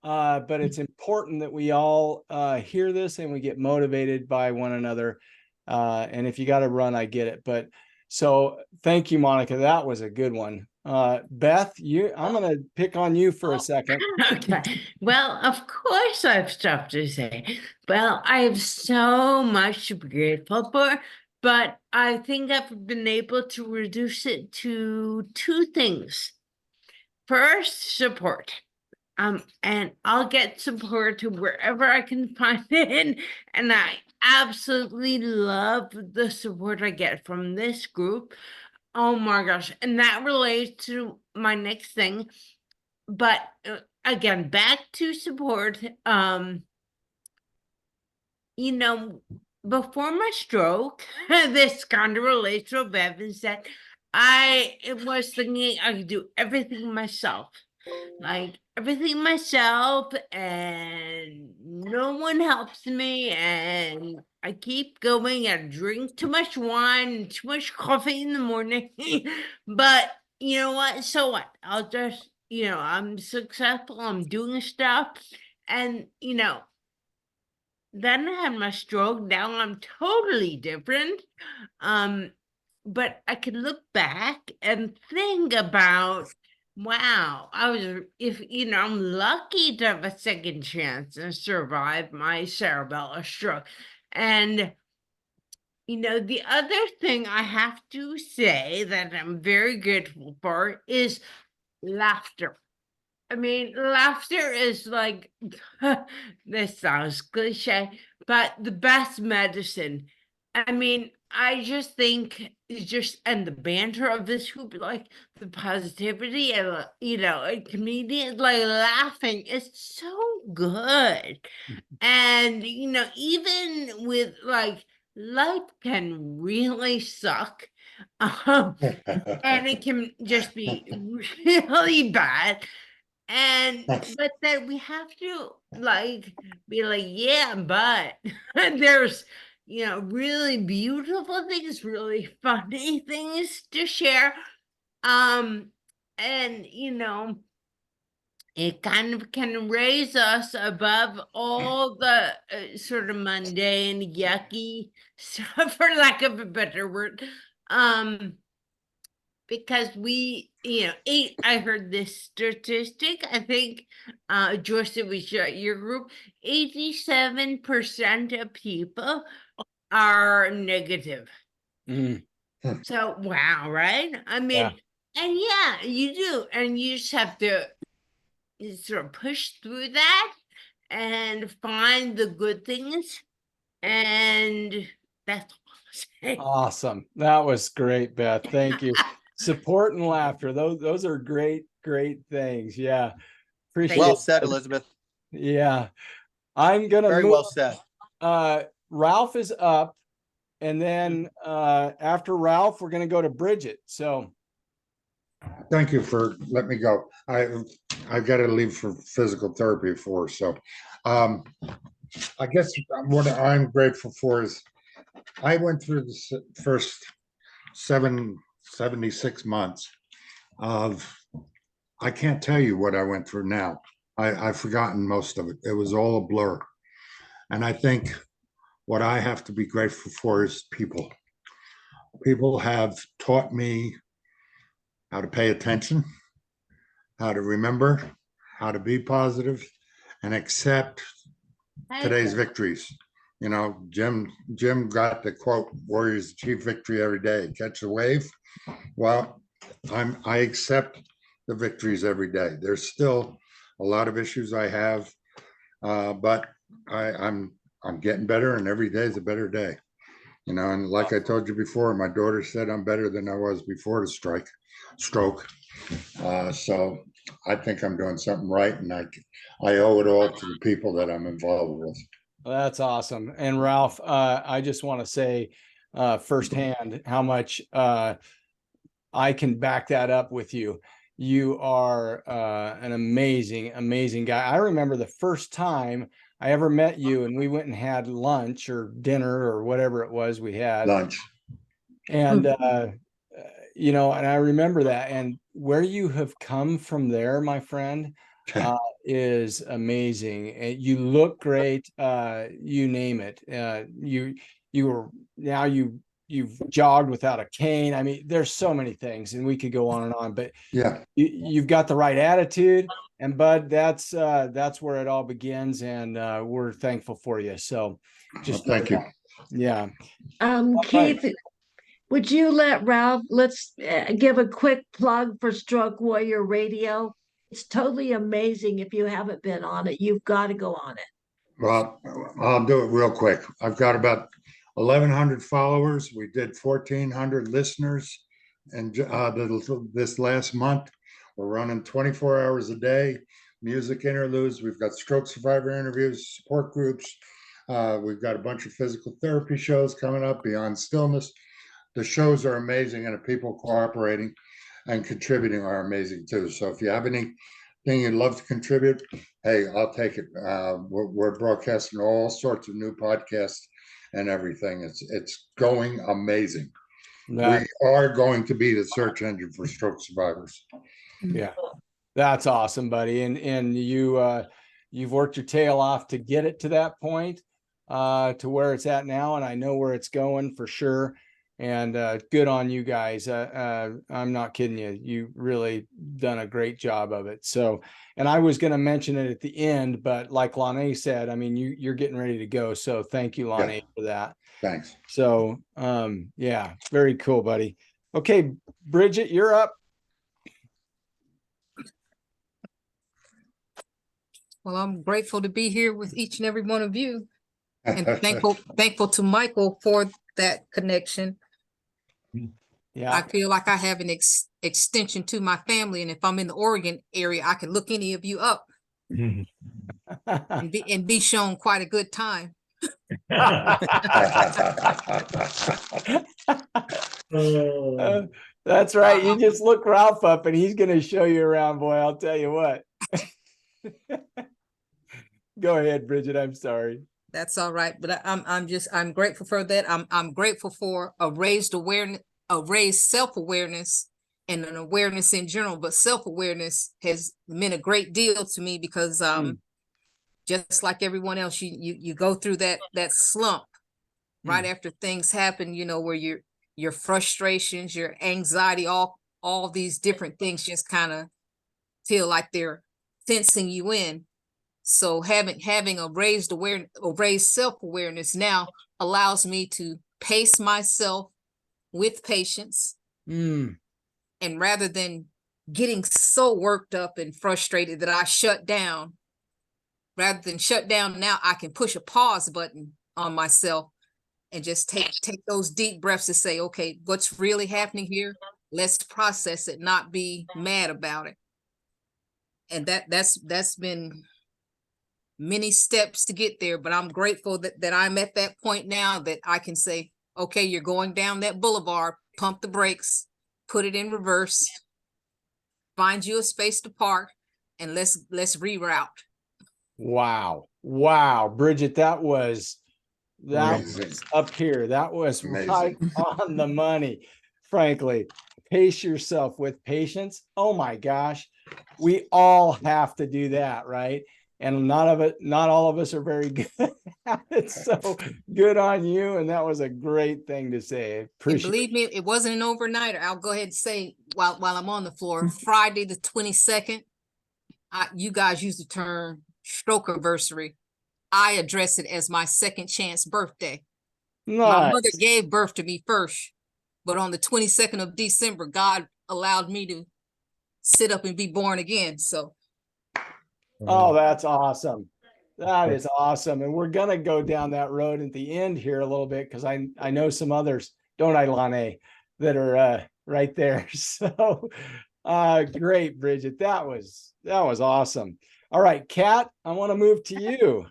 Speaker 1: but it's important that we all hear this and we get motivated by one another. And if you got to run, I get it. But so thank you, Monica. That was a good one. Beth, I'm going to pick on you for a second.
Speaker 15: Okay. Well, of course I have stuff to say. Well, I have so much to be grateful for, but I think I've been able to reduce it to 2 things. First, support. And I'll get support to wherever I can find it. And I absolutely love the support I get from this group. Oh my gosh. And that relates to my next thing. But again, back to support. You know, before my stroke, this kind of relates to what Bevan said. I was thinking I could do everything myself. Like everything myself, and no one helps me, and I keep going and drink too much wine and too much coffee in the morning. But you know what? So what? I'll just, I'm successful, I'm doing stuff, and then I had my stroke. Now I'm totally different. But I can look back and think about, wow, I'm lucky to have a second chance and survive my cerebellar stroke. And, the other thing I have to say that I'm very grateful for is laughter. I mean, laughter is like, this sounds cliche, but the best medicine. I mean, I just think and the banter of this group, like the positivity and, and comedians like laughing is so good. And, even with like life can really suck. And it can just be really bad. And but then we have to be like, yeah, but there's really beautiful things, really funny things to share. And it kind of can raise us above all the sort of mundane, yucky stuff, for lack of a better word. Because I heard this statistic, I think, Joyce, it was your group, 87% of people are negative. So, wow, right? I mean, and yeah, you do. And you just have to sort of push through that and find the good things. And that's all I'm saying.
Speaker 1: Awesome. That was great, Beth. Thank you. Support and laughter. Those are great things. Yeah. Appreciate
Speaker 3: Well said,
Speaker 1: it.
Speaker 3: Elizabeth.
Speaker 1: Yeah. I'm gonna
Speaker 3: Very
Speaker 1: move.
Speaker 3: well said.
Speaker 1: Ralph is up, and then after Ralph, we're gonna go to Bridget. So
Speaker 2: Thank you for letting me go. I've got to leave for physical therapy so I guess what I'm grateful for is I went through the first 76 months of, I can't tell you what I went through now. I've forgotten most of it. It was all a blur. And I think what I have to be grateful for is people. People have taught me how to pay attention, how to remember, how to be positive, and accept today's victories. Jim got the quote, "Warriors achieve victory every day. Catch the wave." Well, I accept the victories every day. There's still a lot of issues I have, but I'm getting better, and every day is a better day. And like I told you before, my daughter said I'm better than I was before the stroke. So I think I'm doing something right, and I owe it all to the people that I'm involved with.
Speaker 1: that's awesome. And Ralph, I just want to say firsthand how much I can back that up with you. You are an amazing guy. I remember the first time I ever met you, and we went and had lunch or dinner or whatever it was we had.
Speaker 2: Lunch.
Speaker 1: And and I remember that, and where you have come from there, my friend, is amazing. And you look great. You name it. You've jogged without a cane. I mean, there's so many things, and we could go on and on, but
Speaker 2: yeah,
Speaker 1: you've got the right attitude, and Bud, that's where it all begins. And we're thankful for you. So just
Speaker 2: thank you.
Speaker 1: Yeah.
Speaker 5: Keith, would you let's give a quick plug for Stroke Warrior Radio. It's totally amazing. If you haven't been on it, you've got to go on it.
Speaker 2: Well, I'll do it real quick. I've got about 1,100 followers. We did 1,400 listeners, and this last month, we're running 24 hours a day, music interludes. We've got stroke survivor interviews, support groups. We've got a bunch of physical therapy shows coming up, Beyond Stillness. The shows are amazing, and the people cooperating and contributing are amazing too. So if you have anything you'd love to contribute, hey, I'll take it. We're broadcasting all sorts of new podcasts and everything. It's going amazing. We are going to be the search engine for stroke survivors.
Speaker 1: Yeah, that's awesome, buddy. And you've worked your tail off to get it to that point, to where it's at now, and I know where it's going for sure. And good on you guys. I'm not kidding you. You really done a great job of it. So, and I was going to mention it at the end, but like Lonnie said, I mean, you're getting ready to go. So thank you, Lonnie, for that.
Speaker 2: Thanks.
Speaker 1: So, yeah, very cool, buddy. Okay, Bridget, you're up.
Speaker 16: Well, I'm grateful to be here with each and every one of you, and thankful to Michael for that connection.
Speaker 1: Yeah,
Speaker 16: I feel like I have an extension to my family, and if I'm in the Oregon area, I can look any of you up and be shown quite a good time.
Speaker 1: That's right. You just look Ralph up and he's going to show you around, boy. I'll tell you what. Go ahead, Bridget. I'm sorry.
Speaker 16: That's all right. But I'm grateful for that. I'm grateful for a raised awareness, a raised self-awareness, and an awareness in general. But self-awareness has meant a great deal to me because just like everyone else, you go through that slump right after things happen, you know, where your frustrations, your anxiety, all these different things just kind of feel like they're fencing you in. So having a raised awareness, or raised self-awareness now allows me to pace myself with patience. And rather than getting so worked up and frustrated that I shut down, rather than shut down, now I can push a pause button on myself and just take those deep breaths to say, okay, what's really happening here? Let's process it, not be mad about it. And that's been many steps to get there, but I'm grateful that I'm at that point now that I can say, okay, you're going down that boulevard, pump the brakes, put it in reverse, find you a space to park, and let's reroute.
Speaker 1: Wow. Bridget, that was up here. That was right on the money. Frankly, pace yourself with patience. Oh my gosh. We all have to do that, right? And not all of us are very good at it. So good on you. And that was a great thing to say.
Speaker 16: And believe me, it wasn't an overnighter. I'll go ahead and say while I'm on the floor, Friday the 22nd, you guys use the term stroke anniversary. I address it as my second chance birthday.
Speaker 1: Nice.
Speaker 16: My mother gave birth to me first, but on the 22nd of December, God allowed me to sit up and be born again. So.
Speaker 1: Oh, that's awesome. That is awesome. And we're going to go down that road at the end here a little bit, because I know some others, don't I, Lane, that are right there. So great, Bridget. That was awesome. All right, Kat, I want to move to you.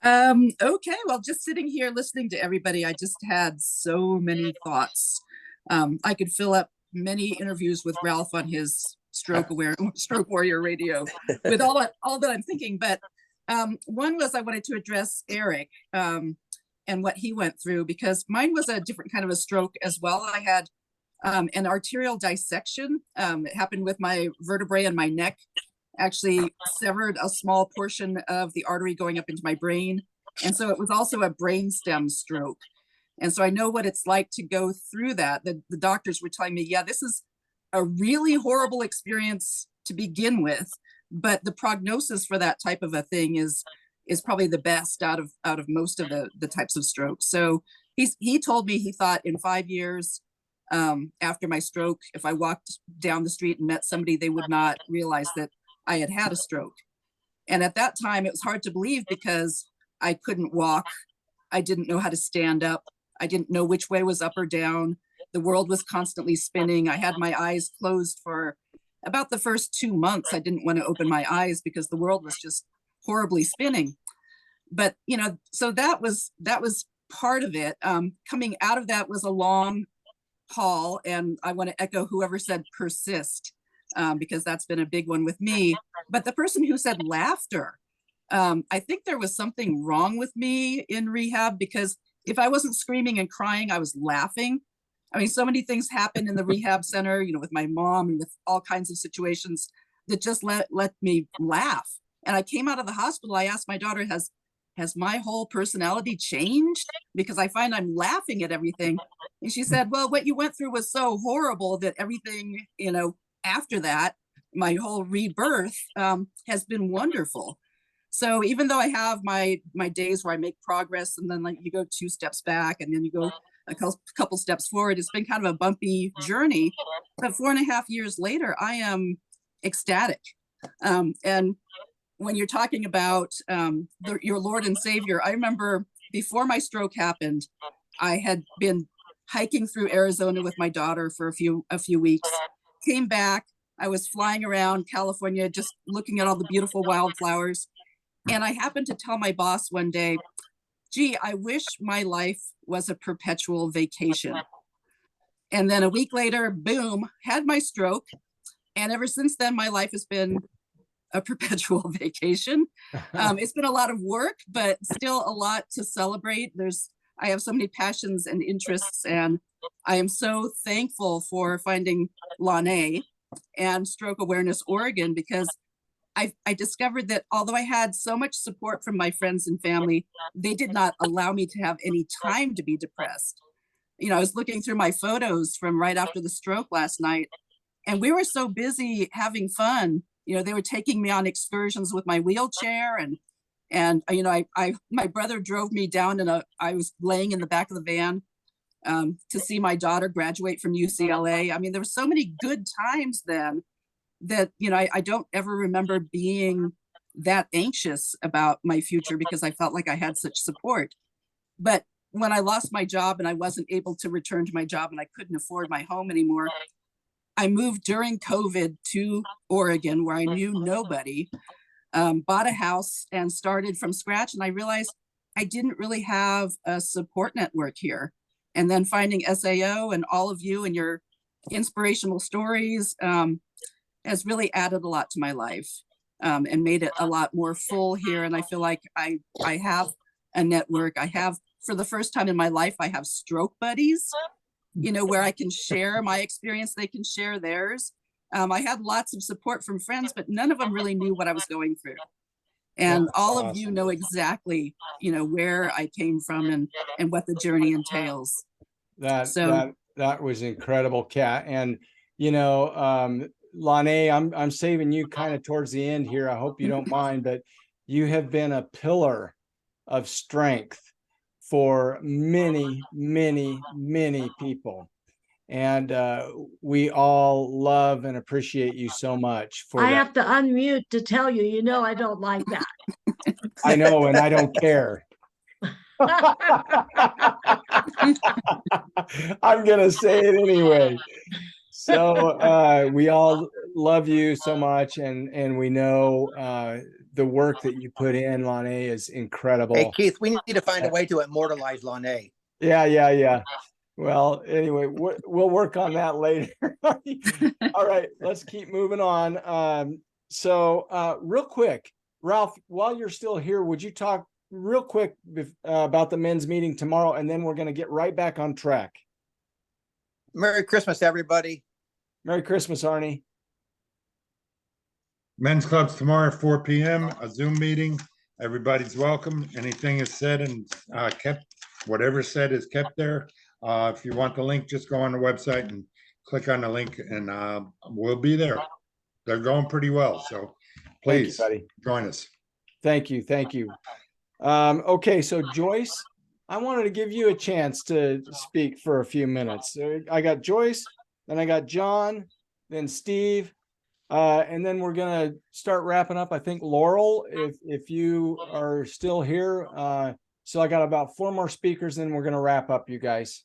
Speaker 6: Okay, well, just sitting here listening to everybody, I just had so many thoughts. I could fill up many interviews with Ralph on his Stroke Warrior Radio with all that I'm thinking. But one was I wanted to address Eric and what he went through, because mine was a different kind of a stroke as well. I had an arterial dissection. It happened with my vertebrae in my neck. Actually severed a small portion of the artery going up into my brain. And so it was also a brainstem stroke. And so I know what it's like to go through that. The doctors were telling me, yeah, this is a really horrible experience to begin with, but the prognosis for that type of a thing is probably the best out of most of the types of strokes. So he told me he thought in 5 years after my stroke, if I walked down the street and met somebody, they would not realize that I had a stroke. And at that time, it was hard to believe because I couldn't walk. I didn't know how to stand up. I didn't know which way was up or down. The world was constantly spinning. I had my eyes closed for about the first 2 months. I didn't want to open my eyes because the world was just horribly spinning. But, you know, so that was part of it. Coming out of that was a long haul. And I want to echo whoever said persist. Because that's been a big one with me. But the person who said laughter, I think there was something wrong with me in rehab, because if I wasn't screaming and crying, I was laughing. I mean, so many things happened in the rehab center, you know, with my mom and with all kinds of situations that just let me laugh. And I came out of the hospital. I asked my daughter, has has my whole personality changed? Because I find I'm laughing at everything. And she said, well, what you went through was so horrible that everything, you know, after that, my whole rebirth has been wonderful. So even though I have my days where I make progress and then like you go 2 steps back and then you go a couple steps forward, it's been kind of a bumpy journey. But 4.5 years later, I am ecstatic. And when you're talking about your Lord and Savior, I remember before my stroke happened, I had been hiking through Arizona with my daughter for a few weeks, came back. I was flying around California, just looking at all the beautiful wildflowers. And I happened to tell my boss one day, gee, I wish my life was a perpetual vacation. And then a week later, boom, had my stroke. And ever since then, my life has been a perpetual vacation. It's been a lot of work, but still a lot to celebrate. I have so many passions and interests, and I am so thankful for finding Lanae and Stroke Awareness Oregon, because I discovered that although I had so much support from my friends and family, they did not allow me to have any time to be depressed. You know, I was looking through my photos from right after the stroke last night, and we were so busy having fun. You know, they were taking me on excursions with my wheelchair, and you know, my brother drove me down I was laying in the back of the van to see my daughter graduate from UCLA. I mean, there were so many good times then that, you know, I don't ever remember being that anxious about my future because I felt like I had such support. But when I lost my job and I wasn't able to return to my job and I couldn't afford my home anymore, I moved during COVID to Oregon, where I knew nobody, bought a house and started from scratch. And I realized I didn't really have a support network here. And then finding SAO and all of you and your inspirational stories has really added a lot to my life and made it a lot more full here. And I feel like I have a network. For the first time in my life, I have stroke buddies, you know, where I can share my experience, they can share theirs. I had lots of support from friends, but none of them really knew what I was going through. And
Speaker 1: That's
Speaker 6: all of
Speaker 1: awesome.
Speaker 6: you know exactly, you know, where I came from and what the journey entails.
Speaker 1: That was incredible, Kat. And you know, Lanae, I'm saving you kind of towards the end here. I hope you don't mind, but you have been a pillar of strength for many, many, many people. And we all love and appreciate you so much for
Speaker 5: I
Speaker 1: that.
Speaker 5: have to unmute to tell you, you know, I don't like that.
Speaker 1: I know, and I don't care. I'm gonna say it anyway. So we all love you so much, and we know the work that you put in, Lanae, is incredible.
Speaker 3: Hey, Keith, we need to find a way to immortalize Lanae.
Speaker 1: Yeah. Well, anyway, we'll work on that later. All right, let's keep moving on. So real quick, Ralph, while you're still here, would you talk real quick about the men's meeting tomorrow, and then we're going to get right back on track.
Speaker 3: Merry Christmas, everybody.
Speaker 1: Merry Christmas, Arnie.
Speaker 2: Men's clubs tomorrow at 4 p.m., a Zoom meeting. Everybody's welcome. Anything is said and kept, whatever said is kept there. If you want the link, just go on the website and click on the link, and we'll be there. They're going pretty well, so please join us.
Speaker 1: Thank you. Okay, so Joyce, I wanted to give you a chance to speak for a few minutes. I got Joyce, then I got John, then Steve, and then we're gonna start wrapping up. I think Laurel, if you are still here. So I got about 4 more speakers, then we're gonna wrap up, you guys.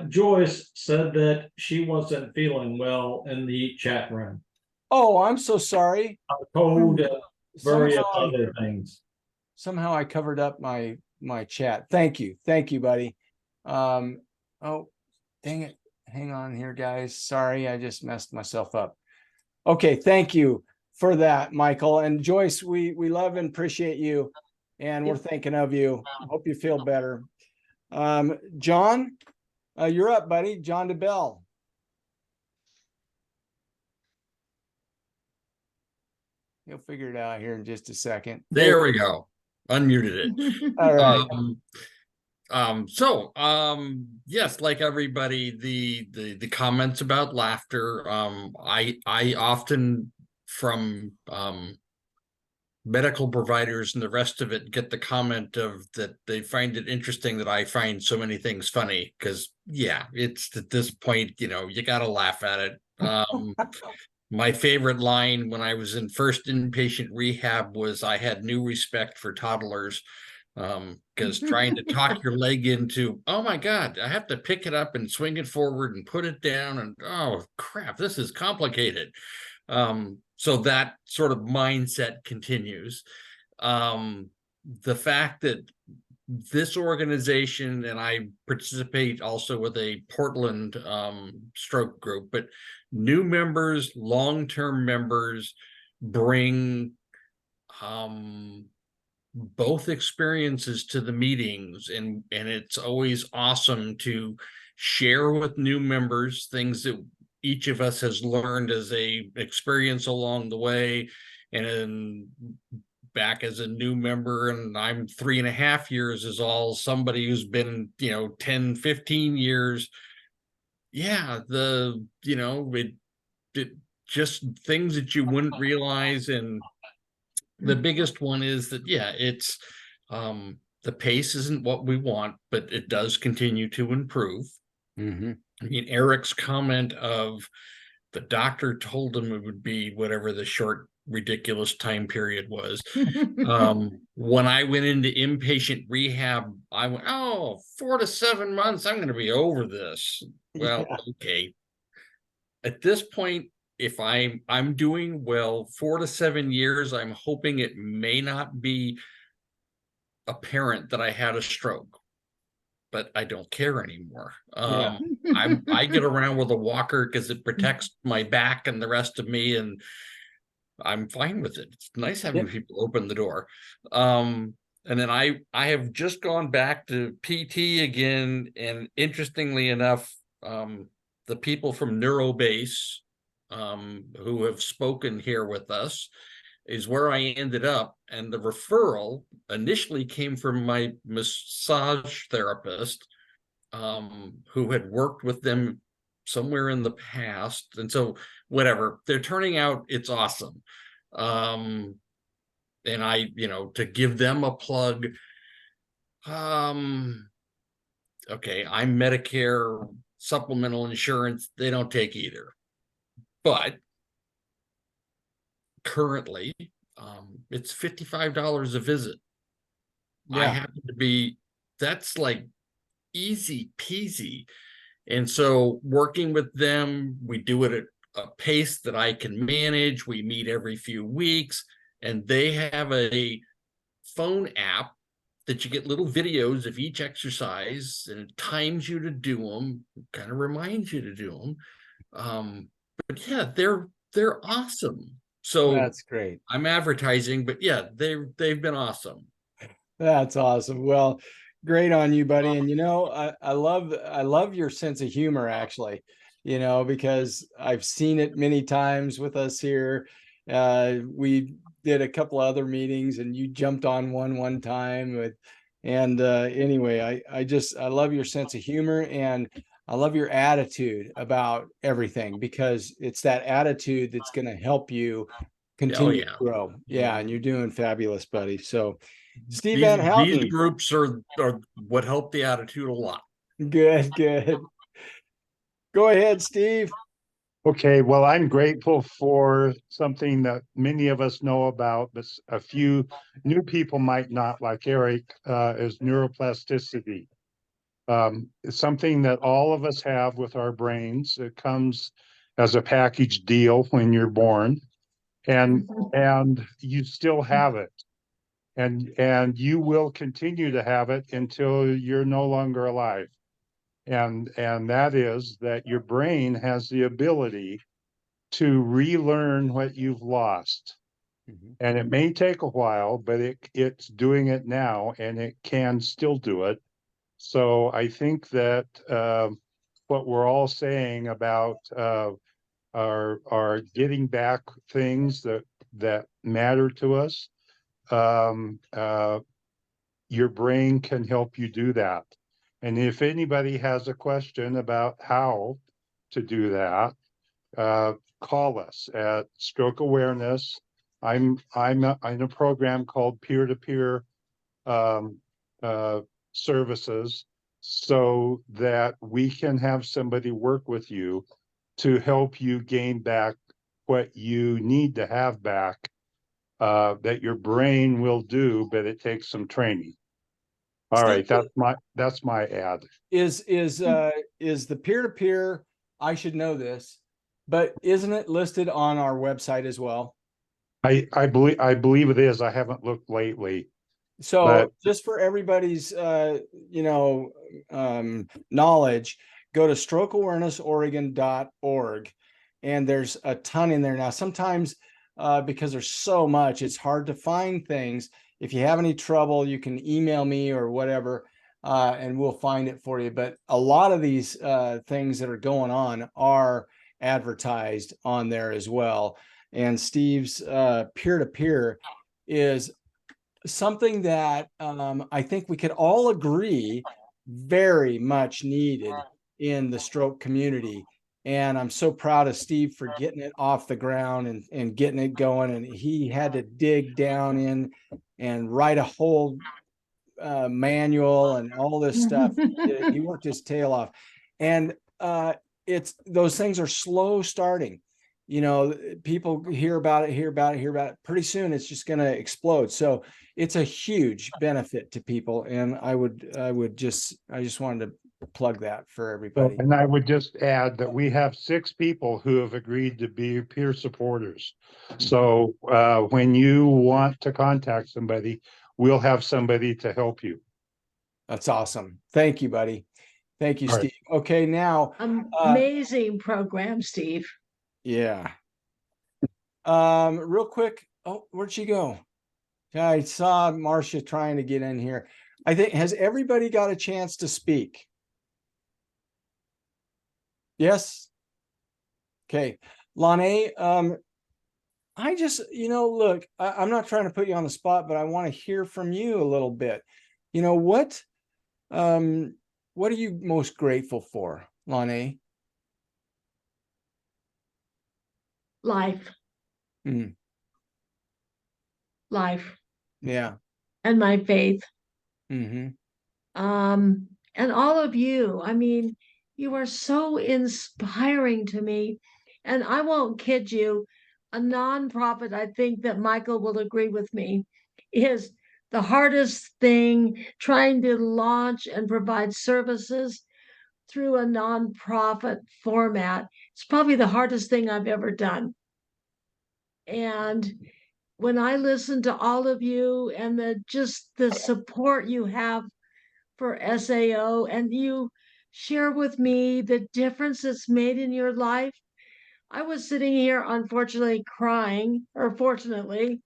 Speaker 13: Joyce said that she wasn't feeling well in the chat room.
Speaker 1: Oh, I'm so sorry.
Speaker 13: Told various
Speaker 1: Somehow
Speaker 13: other things.
Speaker 1: Somehow I covered up my chat. Thank you, buddy. Oh, dang it. Hang on here, guys. Sorry, I just messed myself up. Okay, thank you for that, Michael. And Joyce, we love and appreciate you, and we're thinking of you. Hope you feel better. John, you're up, buddy. John DeBell. He'll figure it out here in just a second.
Speaker 17: There we go. unmuted it.
Speaker 1: All right.
Speaker 17: Yes, like everybody, the comments about laughter, I often from medical providers and the rest of it get the comment of that they find it interesting that I find so many things funny, because yeah, it's at this point, you know, you gotta laugh at it. My favorite line when I was in first inpatient rehab was, I had new respect for toddlers, because trying to talk your leg into, oh my God, I have to pick it up and swing it forward and put it down, and oh crap, this is complicated. So that sort of mindset continues. The fact that this organization, and I participate also with a Portland stroke group, but new members, long-term members bring both experiences to the meetings, and it's always awesome to share with new members things that each of us has learned as a experience along the way. And back as a new member, and I'm 3.5 years, is all somebody who's been, you know, 10, 15 years. Yeah, it just things that you wouldn't realize. And the biggest one is that, yeah, it's the pace isn't what we want, but it does continue to improve. I mean, Eric's comment of the doctor told him it would be whatever the short, ridiculous time period was. When I went into inpatient rehab, I went, oh, 4 to 7 months, I'm going to be over this. Well, okay. At this point, if I'm doing well, 4 to 7 years, I'm hoping it may not be apparent that I had a stroke, but I don't care anymore. I get around with a walker because it protects my back and the rest of me, and I'm fine with it. It's nice having people open the door. And then I have just gone back to PT again, and interestingly enough, the people from NeuroBase who have spoken here with us is where I ended up. And the referral initially came from my massage therapist, who had worked with them somewhere in the past. And so whatever, they're turning out, it's awesome. And I, to give them a plug, okay, I'm Medicare supplemental insurance. They don't take either. But currently, it's $55 a visit. I happen to be, that's like easy peasy. And so working with them, we do it at a pace that I can manage. We meet every few weeks, and they have a phone app that you get little videos of each exercise, and it times you to do them, kind of reminds you to do them. But yeah, they're awesome. So
Speaker 1: that's great.
Speaker 17: I'm advertising, but yeah, they've been awesome.
Speaker 1: That's awesome. Well, great on you, buddy. And I love your sense of humor, actually, because I've seen it many times with us here. We did a couple of other meetings, and you jumped on one time anyway, I love your sense of humor, and I love your attitude about everything, because it's that attitude that's going to help you continue to grow. Yeah. And you're doing fabulous, buddy. So Steve Van Houten.
Speaker 17: These groups are what help the attitude a lot.
Speaker 1: Good. Go ahead, Steve.
Speaker 18: Okay, well, I'm grateful for something that many of us know about, but a few new people might not, like Eric, is neuroplasticity. It's something that all of us have with our brains. It comes as a package deal when you're born, and you still have it. And you will continue to have it until you're no longer alive. And that is that your brain has the ability to relearn what you've lost. And it may take a while, but it's doing it now, and it can still do it. So I think that what we're all saying about our getting back things that matter to us, your brain can help you do that. And if anybody has a question about how to do that, call us at Stroke Awareness. I'm in a program called peer-to-peer services, so that we can have somebody work with you to help you gain back what you need to have back, that your brain will do, but it takes some training. All right,
Speaker 1: Steve,
Speaker 18: that's my ad.
Speaker 1: is the peer-to-peer, I should know this, but isn't it listed on our website as well?
Speaker 18: I believe it is. I haven't looked lately.
Speaker 1: So
Speaker 18: But-
Speaker 1: just for everybody's knowledge, go to strokeawarenessoregon.org, and there's a ton in there. Now, sometimes because there's so much, it's hard to find things. If you have any trouble, you can email me or whatever, and we'll find it for you. But a lot of these things that are going on are advertised on there as well. And Steve's peer-to-peer is something that I think we could all agree very much needed in the stroke community. And I'm so proud of Steve for getting it off the ground and getting it going. And he had to dig down in and write a whole manual and all this stuff. He worked his tail off. And those things are slow starting. You know, people hear about it. Pretty soon it's just going to explode. So it's a huge benefit to people. And I just wanted to plug that for everybody.
Speaker 18: And I would just add that we have 6 people who have agreed to be peer supporters. So when you want to contact somebody, we'll have somebody to help you.
Speaker 1: That's awesome. Thank you, buddy. Thank you,
Speaker 18: All right.
Speaker 1: Steve. Okay, now
Speaker 5: Amazing program, Steve.
Speaker 1: yeah. Real quick. Oh, where'd she go? I saw Marcia trying to get in here. I think, has everybody got a chance to speak? Yes. Okay. Lanae, I just, look, I'm not trying to put you on the spot, but I want to hear from you a little bit. What are you most grateful for, Lanae?
Speaker 5: Life. Life.
Speaker 1: Yeah.
Speaker 5: And my faith.
Speaker 1: Mm-hmm.
Speaker 5: And all of you, I mean, you are so inspiring to me. And I won't kid you, a nonprofit, I think that Michael will agree with me, is the hardest thing, trying to launch and provide services through a nonprofit format. It's probably the hardest thing I've ever done. And when I listen to all of you and the support you have for SAO, and you share with me the difference it's made in your life. I was sitting here, unfortunately, crying, or fortunately,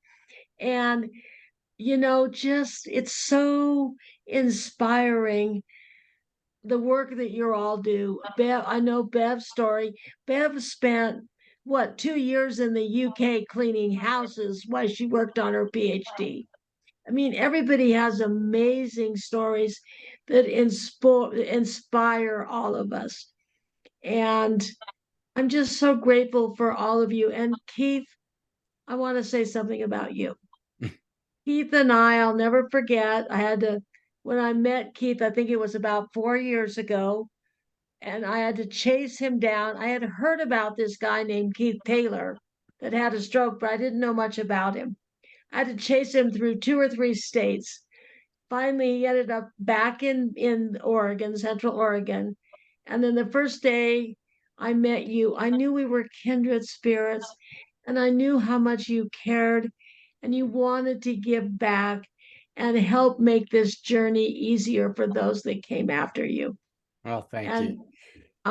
Speaker 5: and it's so inspiring, the work that you all do. Bev, I know Bev's story. Bev spent 2 years in the UK cleaning houses while she worked on her PhD. I mean, everybody has amazing stories that inspire all of us. And I'm just so grateful for all of you. And Keith, I want to say something about you. Keith and I'll never forget. When I met Keith, I think it was about 4 years ago, and I had to chase him down. I had heard about this guy named Keith Taylor that had a stroke, but I didn't know much about him. I had to chase him through 2 or 3 states. Finally, he ended up back in Oregon, Central Oregon. And then the first day I met you, I knew we were kindred spirits, and I knew how much you cared and you wanted to give back and help make this journey easier for those that came after you.
Speaker 1: Well, thank you.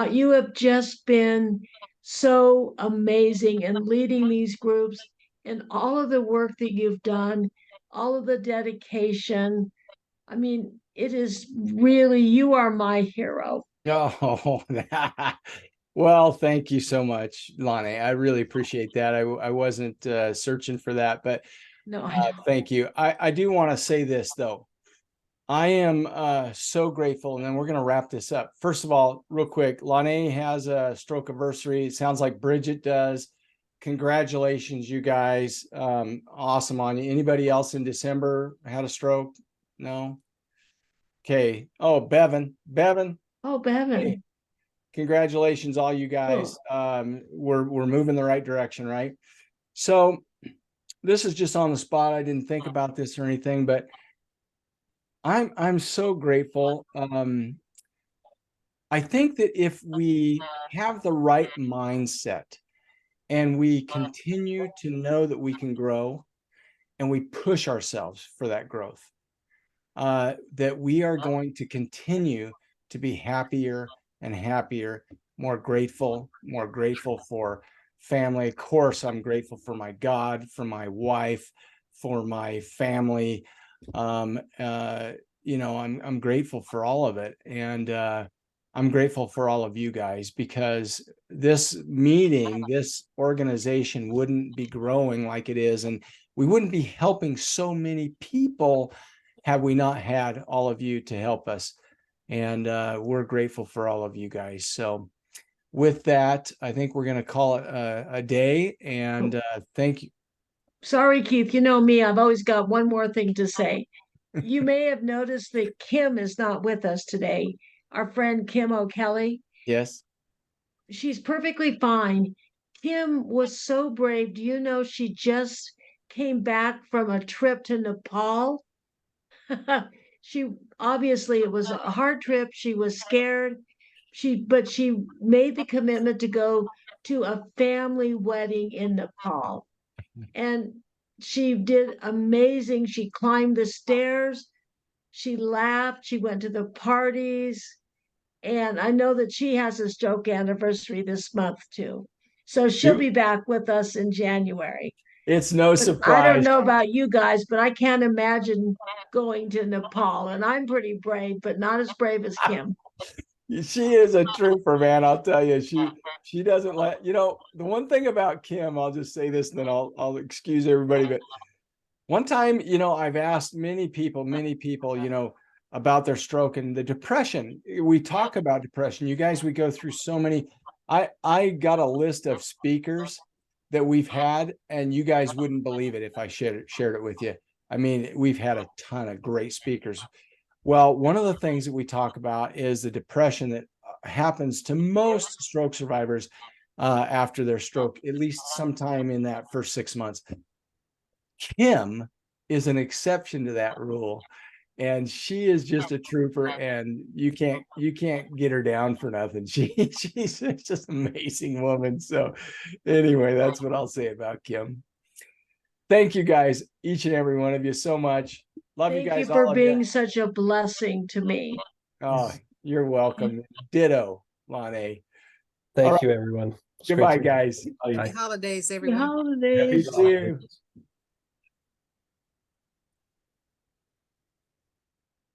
Speaker 5: You have just been so amazing in leading these groups, and all of the work that you've done, all of the dedication. I mean, it is really, you are my hero.
Speaker 1: Oh, well, thank you so much, Lonnie. I really appreciate that. I wasn't searching for that, but
Speaker 5: no,
Speaker 1: thank you. I do want to say this, though. I am so grateful, and then we're going to wrap this up. First of all, real quick, Lanae has a stroke anniversary. It sounds like Bridget does. Congratulations, you guys. Awesome on you. Anybody else in December had a stroke? No? Okay. Oh, Bevan.
Speaker 5: Oh, Bevan.
Speaker 1: Hey, congratulations, all you guys. We're moving the right direction, right? So this is just on the spot. I didn't think about this or anything, but I'm so grateful. I think that if we have the right mindset and we continue to know that we can grow and we push ourselves for that growth, that we are going to continue to be happier and happier, more grateful for family. Of course, I'm grateful for my God, for my wife, for my family. You know, I'm grateful for all of it. And I'm grateful for all of you guys, because this meeting, this organization wouldn't be growing like it is, and we wouldn't be helping so many people had we not had all of you to help us. And we're grateful for all of you guys. So with that, I think we're going to call it a day. And thank you.
Speaker 5: Sorry, Keith, you know me, I've always got one more thing to say. You may have noticed that Kim is not with us today. Our friend Kim O'Kelly.
Speaker 1: Yes.
Speaker 5: She's perfectly fine. Kim was so brave. Do you know she just came back from a trip to Nepal? She obviously, it was a hard trip. She was scared. But she made the commitment to go to a family wedding in Nepal. And she did amazing. She climbed the stairs. She laughed. She went to the parties. And I know that she has a stroke anniversary this month too. So she'll be back with us in January.
Speaker 1: It's no
Speaker 5: But
Speaker 1: surprise.
Speaker 5: I don't know about you guys, but I can't imagine going to Nepal. And I'm pretty brave, but not as brave as Kim.
Speaker 1: She is a trooper, man. I'll tell you, she doesn't let, you know, the one thing about Kim, I'll just say this and then I'll excuse everybody. But one time, you know, I've asked many people, you know, about their stroke and the depression. We talk about depression. You guys, we go through so many. I got a list of speakers that we've had, and you guys wouldn't believe it if I shared it with you. I mean, we've had a ton of great speakers. Well, one of the things that we talk about is the depression that happens to most stroke survivors after their stroke, at least sometime in that first 6 months. Kim is an exception to that rule, and she is just a trooper, and you can't get her down for nothing. She's just an amazing woman. So anyway, that's what I'll say about Kim. Thank you guys, each and every one of you, so much. Love you guys.
Speaker 5: Thank you for being such a blessing to me.
Speaker 1: Oh, you're welcome. Ditto, Lanae.
Speaker 9: Thank you, everyone.
Speaker 1: Goodbye, guys.
Speaker 16: Happy holidays,
Speaker 5: Happy
Speaker 16: everyone.
Speaker 5: holidays.
Speaker 1: See you.